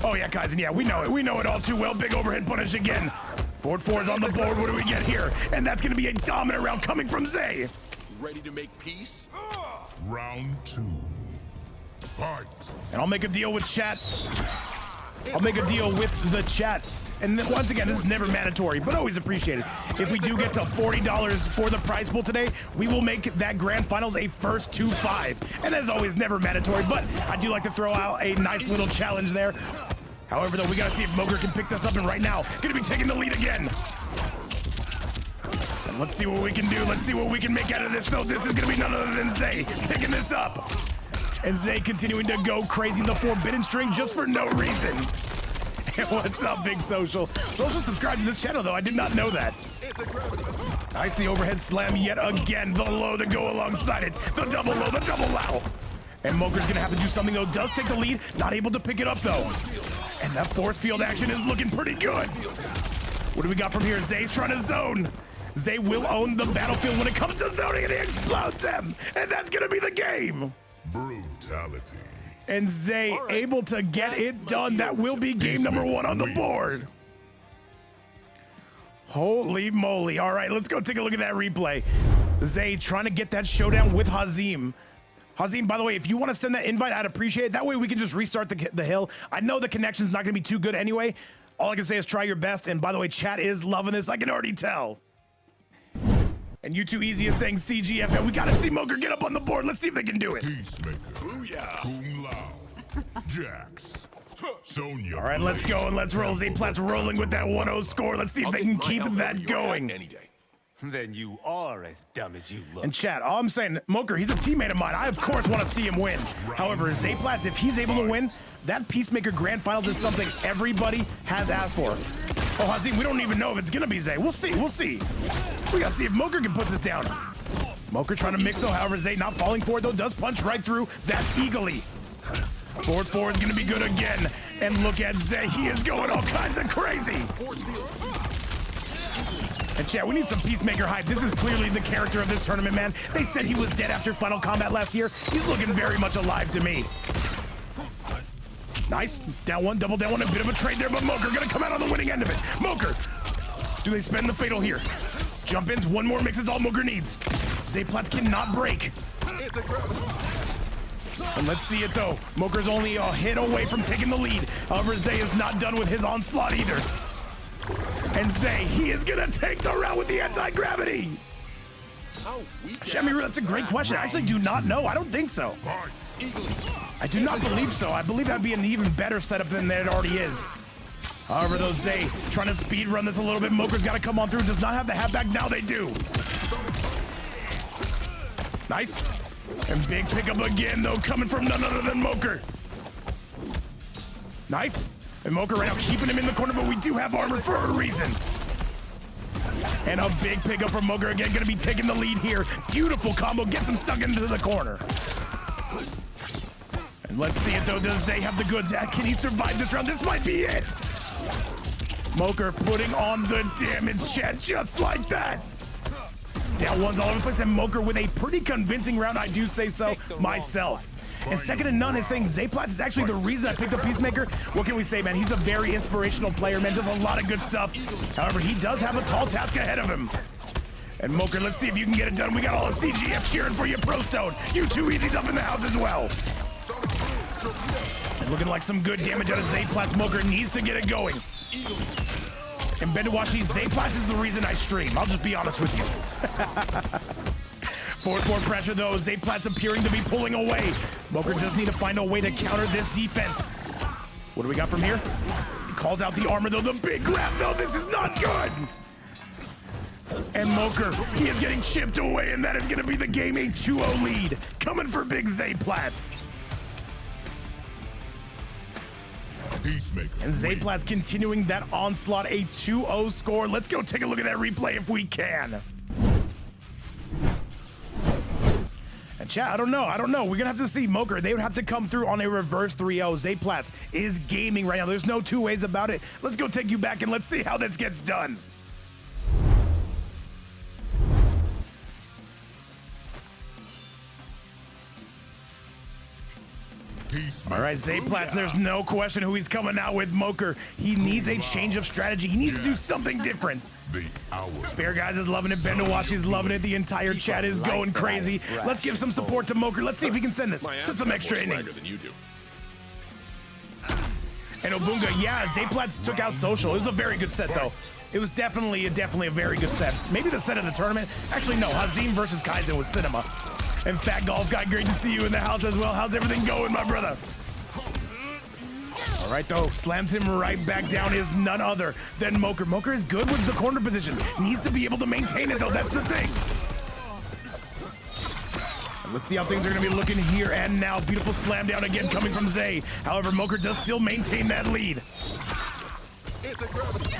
A: Oh, yeah, Kaizen. Yeah, we know it. We know it all too well. Big overhead punish again. Forward four is on the board. What do we get here? And that's gonna be a dominant round coming from Zay.
E: Ready to make peace?
B: Round two, fight.
A: And I'll make a deal with chat. I'll make a deal with the chat. And once again, this is never mandatory, but always appreciated. If we do get to $40 for the prize pool today, we will make that grand finals a first to 5. And as always, never mandatory, but I do like to throw out a nice little challenge there. However, though, we gotta see if Mokker can pick this up, and right now, gonna be taking the lead again. And let's see what we can do. Let's see what we can make out of this, though. This is gonna be none other than Zay picking this up. And Zay continuing to go crazy in the forbidden string just for no reason. What's up, Big Social? Social subscribe to this channel, though. I did not know that. Nice, the overhead slam yet again. The low to go alongside it. The double low, the double low. And Mokker's gonna have to do something, though. Does take the lead. Not able to pick it up, though. And that force field action is looking pretty good. What do we got from here? Zay's trying to zone. Zay will own the battlefield when it comes to zoning, and he explodes him. And that's gonna be the game.
B: Brutality.
A: And Zay able to get it done. That will be game number 1 on the board. Holy moly. All right, let's go take a look at that replay. Zay trying to get that showdown with Hazim. Hazim, by the way, if you want to send that invite, I'd appreciate it. That way we can just restart the hill. I know the connection's not going to be too good anyway. All I can say is try your best. And by the way, chat is loving this. I can already tell. And you too easy is saying CGF. We got to see Mokker get up on the board. Let's see if they can do it.
B: Peacemaker, Kung-Lao, Jax, Sonya.
A: All right, let's go and let's roll. ZayPlatz rolling with that 1-0 score. Let's see if they can keep that going.
E: Any day.
F: Then you are as dumb as you look.
A: And chat, all I'm saying, Mokker, he's a teammate of mine. I, of course, want to see him win. However, ZayPlatz, if he's able to win, that Peacemaker Grand Finals is something everybody has asked for. Oh, Hazim, we don't even know if it's going to be Zay. We'll see. We'll see. We got to see if Mokker can put this down. Mokker trying to mix, though. However, Zay not falling for it, though. Does punch right through that eagerly. Forward four is going to be good again. And look at Zay. He is going all kinds of crazy. And chat, we need some Peacemaker hype. This is clearly the character of this tournament, man. They said he was dead after Final Combat last year. He's looking very much alive to me. Nice. Down one, double down one. A bit of a trade there, but Mokker gonna come out on the winning end of it. Mokker. Do they spend the fatal here? Jump ins, one more mix is all Mokker needs. ZayPlatz cannot break. And let's see it though. Mokker's only a hit away from taking the lead. However, Zay is not done with his onslaught either. And Zay, he is gonna take the round with the anti-gravity. Shamiru, that's a great question. I actually do not know. I don't think so. I do not believe so. I believe that'd be an even better setup than it already is. However, though, Zay trying to speed run this a little bit. Mokker's got to come on through. Does not have the halfback. Now they do. Nice. And big pickup again, though, coming from none other than Mokker. Nice. And Mokker right now keeping him in the corner, but we do have armor for a reason. And a big pickup from Mokker again, going to be taking the lead here. Beautiful combo, gets him stuck into the corner. And let's see it though, does Zay have the goods? Can he survive this round? This might be it. Mokker putting on the damage, chat, just like that. Down one's all over the place, and Mokker with a pretty convincing round, I do say so myself. And second to none is saying ZayPlatz is actually the reason I picked up Peacemaker. What can we say, man? He's a very inspirational player, man. Does a lot of good stuff. However, he does have a tall task ahead of him. And Mokker, let's see if you can get it done. We got all of CGF cheering for you, ProStone. You two easy's up in the house as well. And looking like some good damage out of ZayPlatz. Mokker needs to get it going. And Bendawashi, ZayPlatz is the reason I stream. I'll just be honest with you. Forward pressure though, ZayPlatz appearing to be pulling away. Mokker does need to find a way to counter this defense. What do we got from here? He calls out the armor though, the big grab though, this is not good. And Mokker, he is getting chipped away, and that is gonna be the game, a 2-0 lead. Coming for big ZayPlatz. And ZayPlatz continuing that onslaught, a 2-0 score. Let's go take a look at that replay if we can. And chat, I don't know. We're gonna have to see Mokker. They would have to come through on a reverse 3-0. ZayPlatz is gaming right now. There's no two ways about it. Let's go take you back and let's see how this gets done. All right, ZayPlatz, there's no question who he's coming out with. Mokker, he needs a change of strategy. He needs to do something different. Spare Guys is loving it. Bendawashi's loving it. The entire chat is going crazy. Let's give some support to Mokker. Let's see if he can send this to some extra innings. And Obunga, yeah, ZayPlatz took out Social. It was a very good set, though. It was definitely a very good set. Maybe the set of the tournament. Actually, no. Hazim versus Kaizen was cinema. And Fat Golf Guy, great to see you in the house as well. How's everything going, my brother? All right, though. Slams him right back down is none other than Mokker. Mokker is good with the corner position. Needs to be able to maintain it, though. That's the thing. Let's see how things are going to be looking here and now. Beautiful slam down again coming from Zay. However, Mokker does still maintain that lead.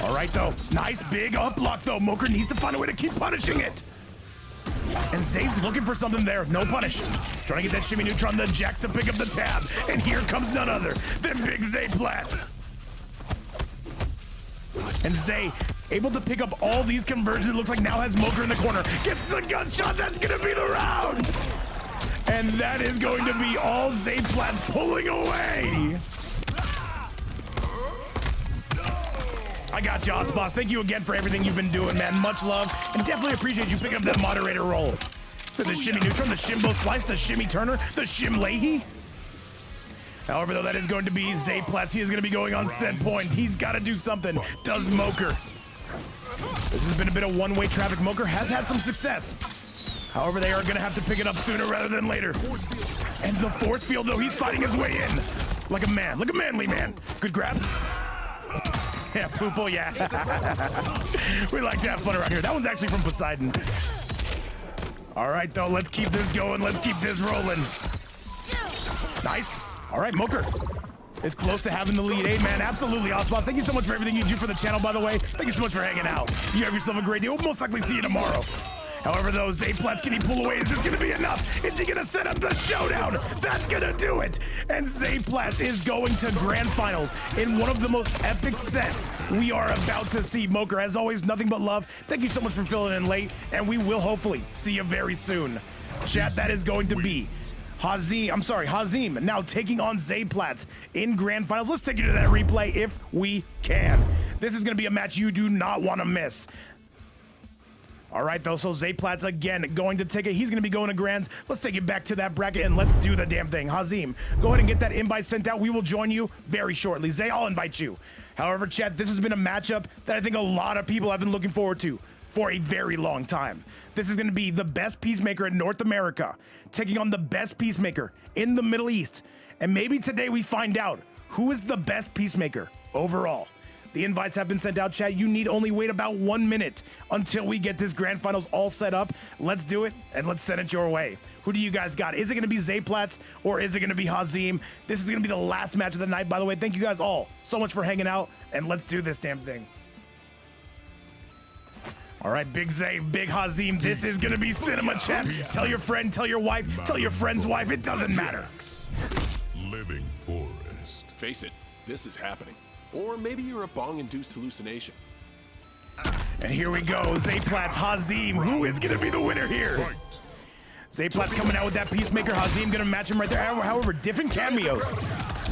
A: All right, though. Nice big up block, though. Mokker needs to find a way to keep punishing it. And Zay's looking for something there. No punish. Trying to get that shimmy neutron, the jacks to pick up the tab. And here comes none other than big ZayPlatz. And Zay able to pick up all these conversions. It looks like now has Mokker in the corner. Gets the gunshot. That's going to be the round. And that is going to be all ZayPlatz pulling away. I got you, Boss. Thank you again for everything you've been doing, man. Much love, and definitely appreciate you picking up that moderator role. So the shimmy neutron, the shimbo slice, the shimmy turner, the shim Leahy. However, though, that is going to be ZayPlatz. He is going to be going on set point. He's got to do something. Does Mokker. This has been a bit of one-way traffic. Mokker has had some success. However, they are going to have to pick it up sooner rather than later. And the force field, though, he's fighting his way in. Like a man, like a manly man. Good grab. Yeah, Poopo, yeah. We like to have fun around here. That one's actually from Poseidon. All right, though, let's keep this going. Let's keep this rolling. Nice. All right, Mokker is close to having the lead. Hey, man, absolutely, Osbot. Thank you so much for everything you do for the channel, by the way. Thank you so much for hanging out. You have yourself a great day. We'll most likely see you tomorrow. However, though, ZayPlatz, can he pull away? Is this gonna be enough? Is he gonna set up the showdown? That's gonna do it. And ZayPlatz is going to grand finals in one of the most epic sets we are about to see. Mokker, as always, nothing but love. Thank you so much for filling in late, and we will hopefully see you very soon. Chat, that is going to be Hazim now taking on ZayPlatz in grand finals. Let's take you to that replay if we can. This is gonna be a match you do not wanna miss. All right, though, so ZayPlatz again going to take it. He's going to be going to grands. Let's take it back to that bracket and let's do the damn thing. Hazim, go ahead and get that invite sent out. We will join you very shortly. Zay, I'll invite you. However, chat, this has been a matchup that I think a lot of people have been looking forward to for a very long time. This is going to be the best Peacemaker in North America taking on the best Peacemaker in the Middle East. And maybe today we find out who is the best Peacemaker overall. The invites have been sent out, chat. You need only wait about 1 minute until we get this grand finals all set up. Let's do it, and let's send it your way. Who do you guys got? Is it going to be ZayPlatz, or is it going to be Hazim? This is going to be the last match of the night, by the way. Thank you guys all so much for hanging out, and let's do this damn thing. All right, Big Zay, Big Hazim, this is going to be cinema, chat. Tell your friend, tell your wife, tell your friend's wife. It doesn't matter.
B: Living forest.
E: Face it, this is happening. Or maybe you're a bong-induced hallucination.
A: And here we go, ZayPlatz, Hazim. Who is gonna be the winner here? ZayPlatz coming out with that Peacemaker. Hazim gonna match him right there. However, different cameos.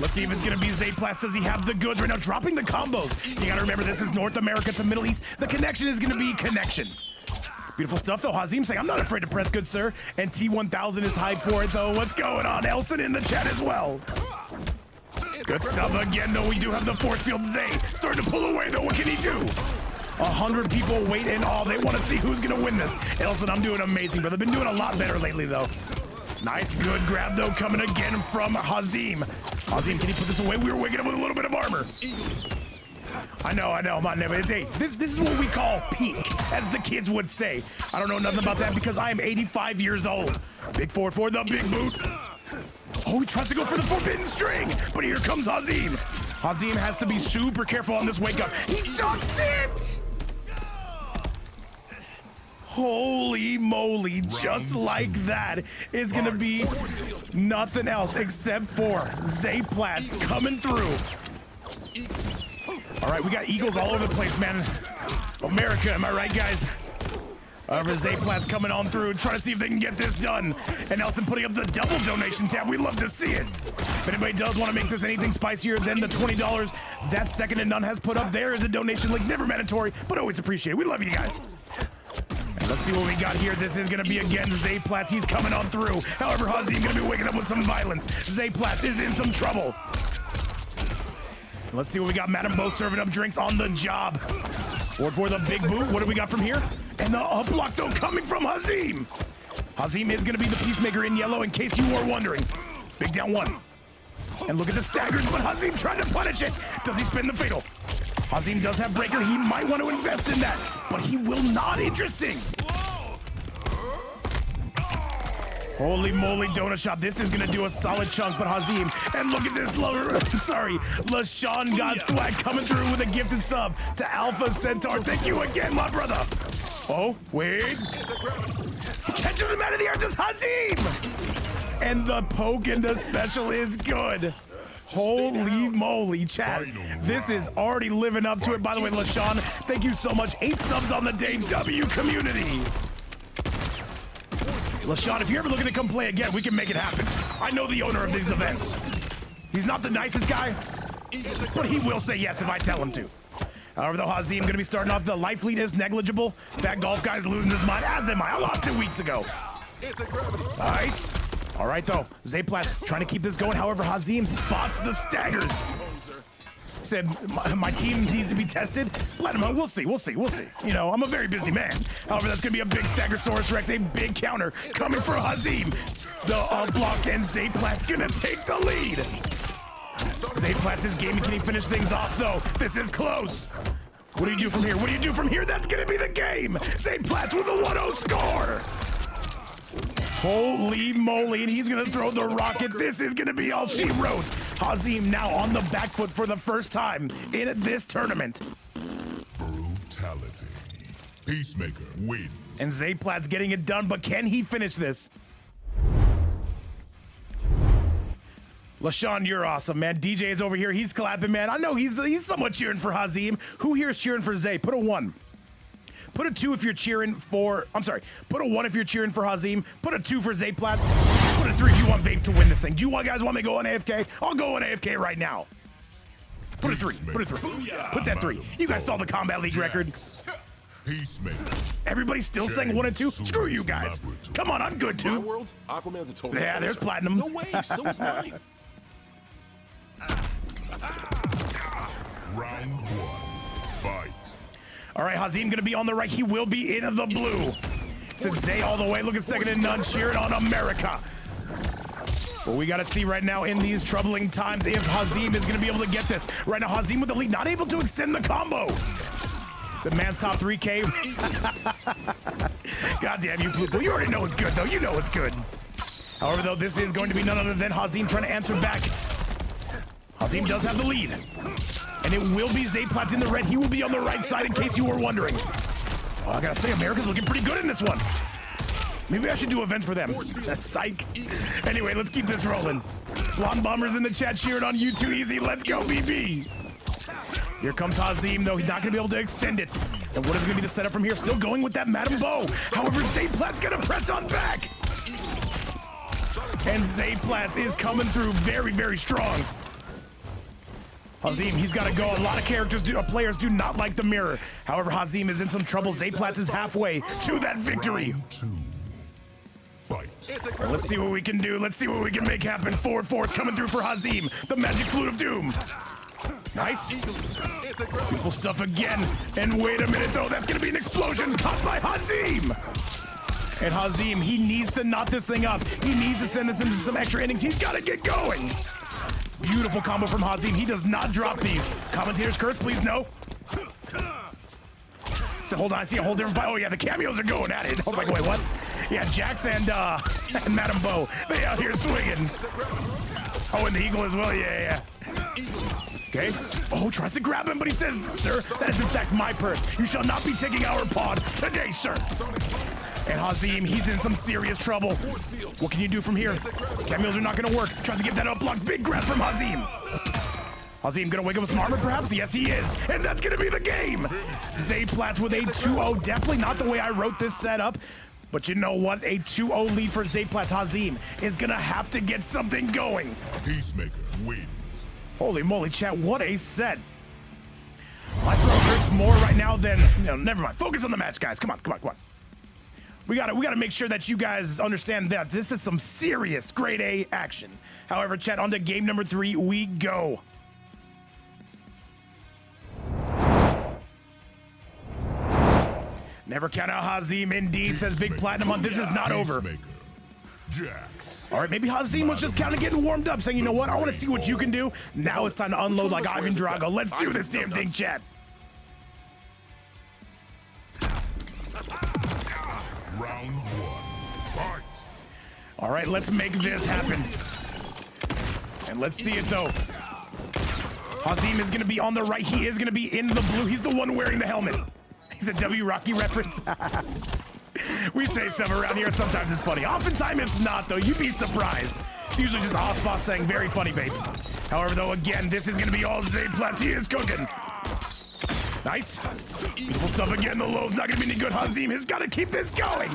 A: Let's see if it's gonna be ZayPlatz. Does he have the goods right now? Dropping the combos. You gotta remember, this is North America to Middle East. The connection is gonna be connection. Beautiful stuff, though. Hazim saying, I'm not afraid to press good, sir. And T1000 is hyped for it, though. What's going on? Elson in the chat as well. Good stuff again, though. We do have the force field. Zay starting to pull away, though. What can he do? 100 people wait in awe. They want to see who's going to win this. Elson, I'm doing amazing, but I've been doing a lot better lately, though. Nice, good grab, though, coming again from Hazim. Hazim, can he put this away? We were waking up with a little bit of armor. I know, I'm on there, but hey, this is what we call peak, as the kids would say. I don't know nothing about that because I am 85 years old. Big 4-4, the big boot. Oh, he tries to go for the forbidden string, but here comes Hazim. Hazim has to be super careful on this wake up. He ducks it! Holy moly, just like that is gonna be nothing else except for ZayPlatz coming through. All right, we got eagles all over the place, man. America, am I right, guys? ZayPlatz coming on through, trying to see if they can get this done. And Nelson putting up the double donation tab. We love to see it. If anybody does want to make this anything spicier than the $20 that Second and None has put up, there is a donation link. Never mandatory, but always appreciated. We love you guys. And let's see what we got here. This is going to be, again, ZayPlatz. He's coming on through. However, Hazim going to be waking up with some violence. ZayPlatz is in some trouble. Let's see what we got. Madam Bo serving up drinks on the job. Forward for the big boot. What do we got from here? And the up block, though, coming from Hazim. Hazim is going to be the Peacemaker in yellow, in case you were wondering. Big down one. And look at the staggers, but Hazim trying to punish it. Does he spin the fatal? Hazim does have breaker. He might want to invest in that, but he will not. Interesting. Holy moly, donut shop. This is going to do a solid chunk, but Hazim, and look at this, LaShawn got swag coming through with a gifted sub to Alpha Centaur. Thank you again, my brother. Oh, wait. Catches him out of the air, does Hazim. And the poke and the special is good. Holy moly, chat. This is already living up to it. By the way, LaShawn, thank you so much. 8 subs on the day, W community. LaShawn, if you're ever looking to come play again, we can make it happen. I know the owner of these events. He's not the nicest guy, but he will say yes if I tell him to. However, though, Hazim going to be starting off. The life lead is negligible. That golf guy's losing his mind, as am I. I lost 2 weeks ago. Nice. All right, though. ZayPlatz trying to keep this going. However, Hazim spots the staggers. Said, my team needs to be tested. PlatinumHunt, we'll see. You know, I'm a very busy man. However, that's going to be a big Staggersaurus Rex, a big counter coming for Hazim. The up block, and ZayPlatz going to take the lead. ZayPlatz is gaming. Can he finish things off, though? This is close. What do you do from here? That's going to be the game. ZayPlatz with a 1-0 score. Holy moly, and he's going to throw the rocket. This is going to be all she wrote. Hazim now on the back foot for the first time in this tournament.
B: Brutality. Peacemaker wins.
A: And ZayPlatz getting it done, but can he finish this? LaShawn, you're awesome, man. DJ is over here. He's clapping, man. I know he's somewhat cheering for Hazim. Who here is cheering for Zay? Put a 1. Put a 2 if you're cheering for... I'm sorry. Put a 1 if you're cheering for Hazim. Put a 2 for ZayPlatz. Put a 3 if you want Vape to win this thing. Do you guys want me to go on AFK? I'll go on AFK right now. Put a 3. Put a 3. Put that 3. You guys saw the Combat League record.
B: Peacemaker.
A: Everybody's still saying 1 and 2? Screw you guys. Come on, I'm good
E: My
A: too.
E: world, Aquaman's a total.
A: Yeah, there's
E: loser.
A: Platinum.
E: No way, so is mine.
B: Round 1. Fight.
A: All right, Hazim gonna be on the right. He will be in the blue. Since Zay all the way, looking second to none, cheering on America. Well, we gotta see right now in these troubling times if Hazim is gonna be able to get this. Right now, Hazim with the lead, not able to extend the combo. It's a man's top 3K. God damn you, Pluto. You already know it's good, though. You know it's good. However, though, this is going to be none other than Hazim trying to answer back. Hazim does have the lead. And it will be ZayPlatz in the red. He will be on the right side in case you were wondering. Oh, I gotta say, America's looking pretty good in this one. Maybe I should do events for them. Psych. Anyway, let's keep this rolling. Blonde Bomber's in the chat cheering on you too easy. Let's go, BB. Here comes Hazim, though. He's not gonna be able to extend it. And what is gonna be the setup from here? Still going with that Madam Bow. However, ZayPlatz gonna press on back. And ZayPlatz is coming through very, very strong. Hazim, he's got to go. A lot of players do not like the mirror. However, Hazim is in some trouble. ZayPlatz is halfway to that victory.
B: Round 2. Fight.
A: Well, let's see what we can do. Let's see what we can make happen. Forward force coming through for Hazim. The magic flute of doom. Nice. Beautiful stuff again. And wait a minute, though. That's going to be an explosion caught by Hazim. And Hazim, he needs to knot this thing up. He needs to send this into some extra innings. He's got to get going. Beautiful combo from Hazim. He does not drop these. Commentators curse, please no. So hold on, I see a whole different fight. Oh yeah, the cameos are going at it. I was like, wait, what? Yeah, Jax and Madam Bow, they out here swinging. Oh, and the Eagle as well, yeah. Okay. Oh, tries to grab him, but he says, sir, that is in fact my purse. You shall not be taking our pod today, sir. And Hazim, he's in some serious trouble. What can you do from here? Cameos are not gonna work. Tries to get that up block. Big grab from Hazim. Hazim gonna wake up with some armor, perhaps? Yes, he is. And that's gonna be the game. ZayPlatz with a 2-0. Definitely not the way I wrote this setup. But you know what? A 2-0 lead for ZayPlatz. Hazim is gonna have to get something going.
B: Peacemaker wins.
A: Holy moly, chat, what a set. My throat hurts more right now than... No, never mind. Focus on the match, guys. Come on. We gotta make sure that you guys understand that this is some serious grade A action. However, chat, on to game number 3 we go. Never count out Hazim, indeed, says Big PlatinumHunt. This is not over.
B: Jax.
A: All right, maybe Hazim was just kind of getting warmed up, saying, you know what, I want to see what you can do. Now it's time to unload like Ivan Drago. Let's do this damn thing, chat.
B: Round 1. Fight.
A: All right, let's make this happen. And let's see it, though. Hazim is going to be on the right. He is going to be in the blue. He's the one wearing the helmet. He's a W Rocky reference. We say stuff around here. Sometimes it's funny. Oftentimes it's not, though. You'd be surprised. It's usually just Osboss saying very funny, baby. However, though, again, this is going to be all ZayPlatz. He is cooking. Nice. Beautiful stuff again. The low's not going to be any good. Hazim has got to keep this going.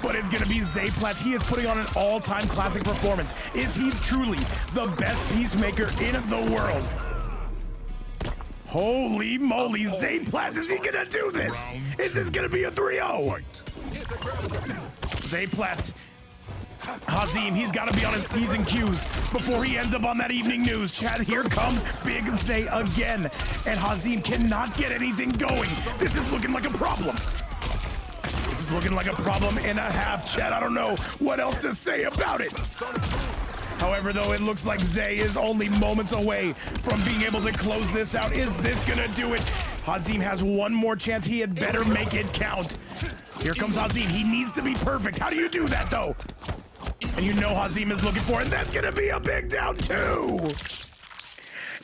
A: But it's going to be ZayPlatz. He is putting on an all-time classic performance. Is he truly the best Peacemaker in the world? Holy moly, ZayPlatz, is he going to do this? Is this going to be a 3-0? ZayPlatz. Hazim, he's got to be on his P's and Q's before he ends up on that evening news. Chat, here comes Big Zay again. And Hazim cannot get anything going. This is looking like a problem. This is looking like a problem and a half, chat. I don't know what else to say about it. However, though, it looks like Zay is only moments away from being able to close this out. Is this gonna do it? Hazim has one more chance. He had better make it count. Here comes Hazim. He needs to be perfect. How do you do that, though? And you know Hazim is looking for it. And that's gonna be a big down, too.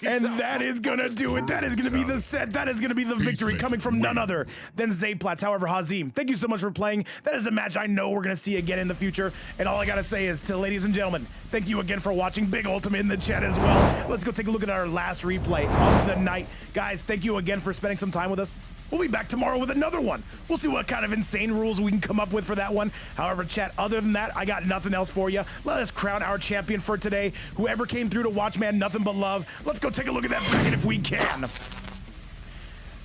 A: And that is gonna do it. That is gonna be the set. That is gonna be the victory coming from none other than ZayPlatz. However, Hazim, thank you so much for playing. That is a match I know we're gonna see again in the future. And all I gotta say is to ladies and gentlemen, thank you again for watching. Big Ultimate in the chat as well. Let's go take a look at our last replay of the night. Guys, thank you again for spending some time with us. We'll be back tomorrow with another one. We'll see what kind of insane rules we can come up with for that one. However, chat, other than that, I got nothing else for you. Let us crown our champion for today. Whoever came through to watch, man, nothing but love. Let's go take a look at that bracket if we can.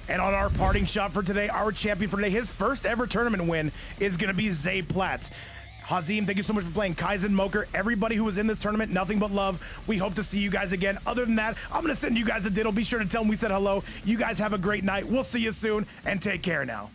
A: And on our parting shot for today, our champion for today, his first ever tournament win is gonna be ZayPlatz. Hazim, thank you so much for playing. Kaizen, Mokker, everybody who was in this tournament, nothing but love. We hope to see you guys again. Other than that, I'm gonna send you guys a diddle. Be sure to tell them we said hello. You guys have a great night. We'll see you soon, and take care now.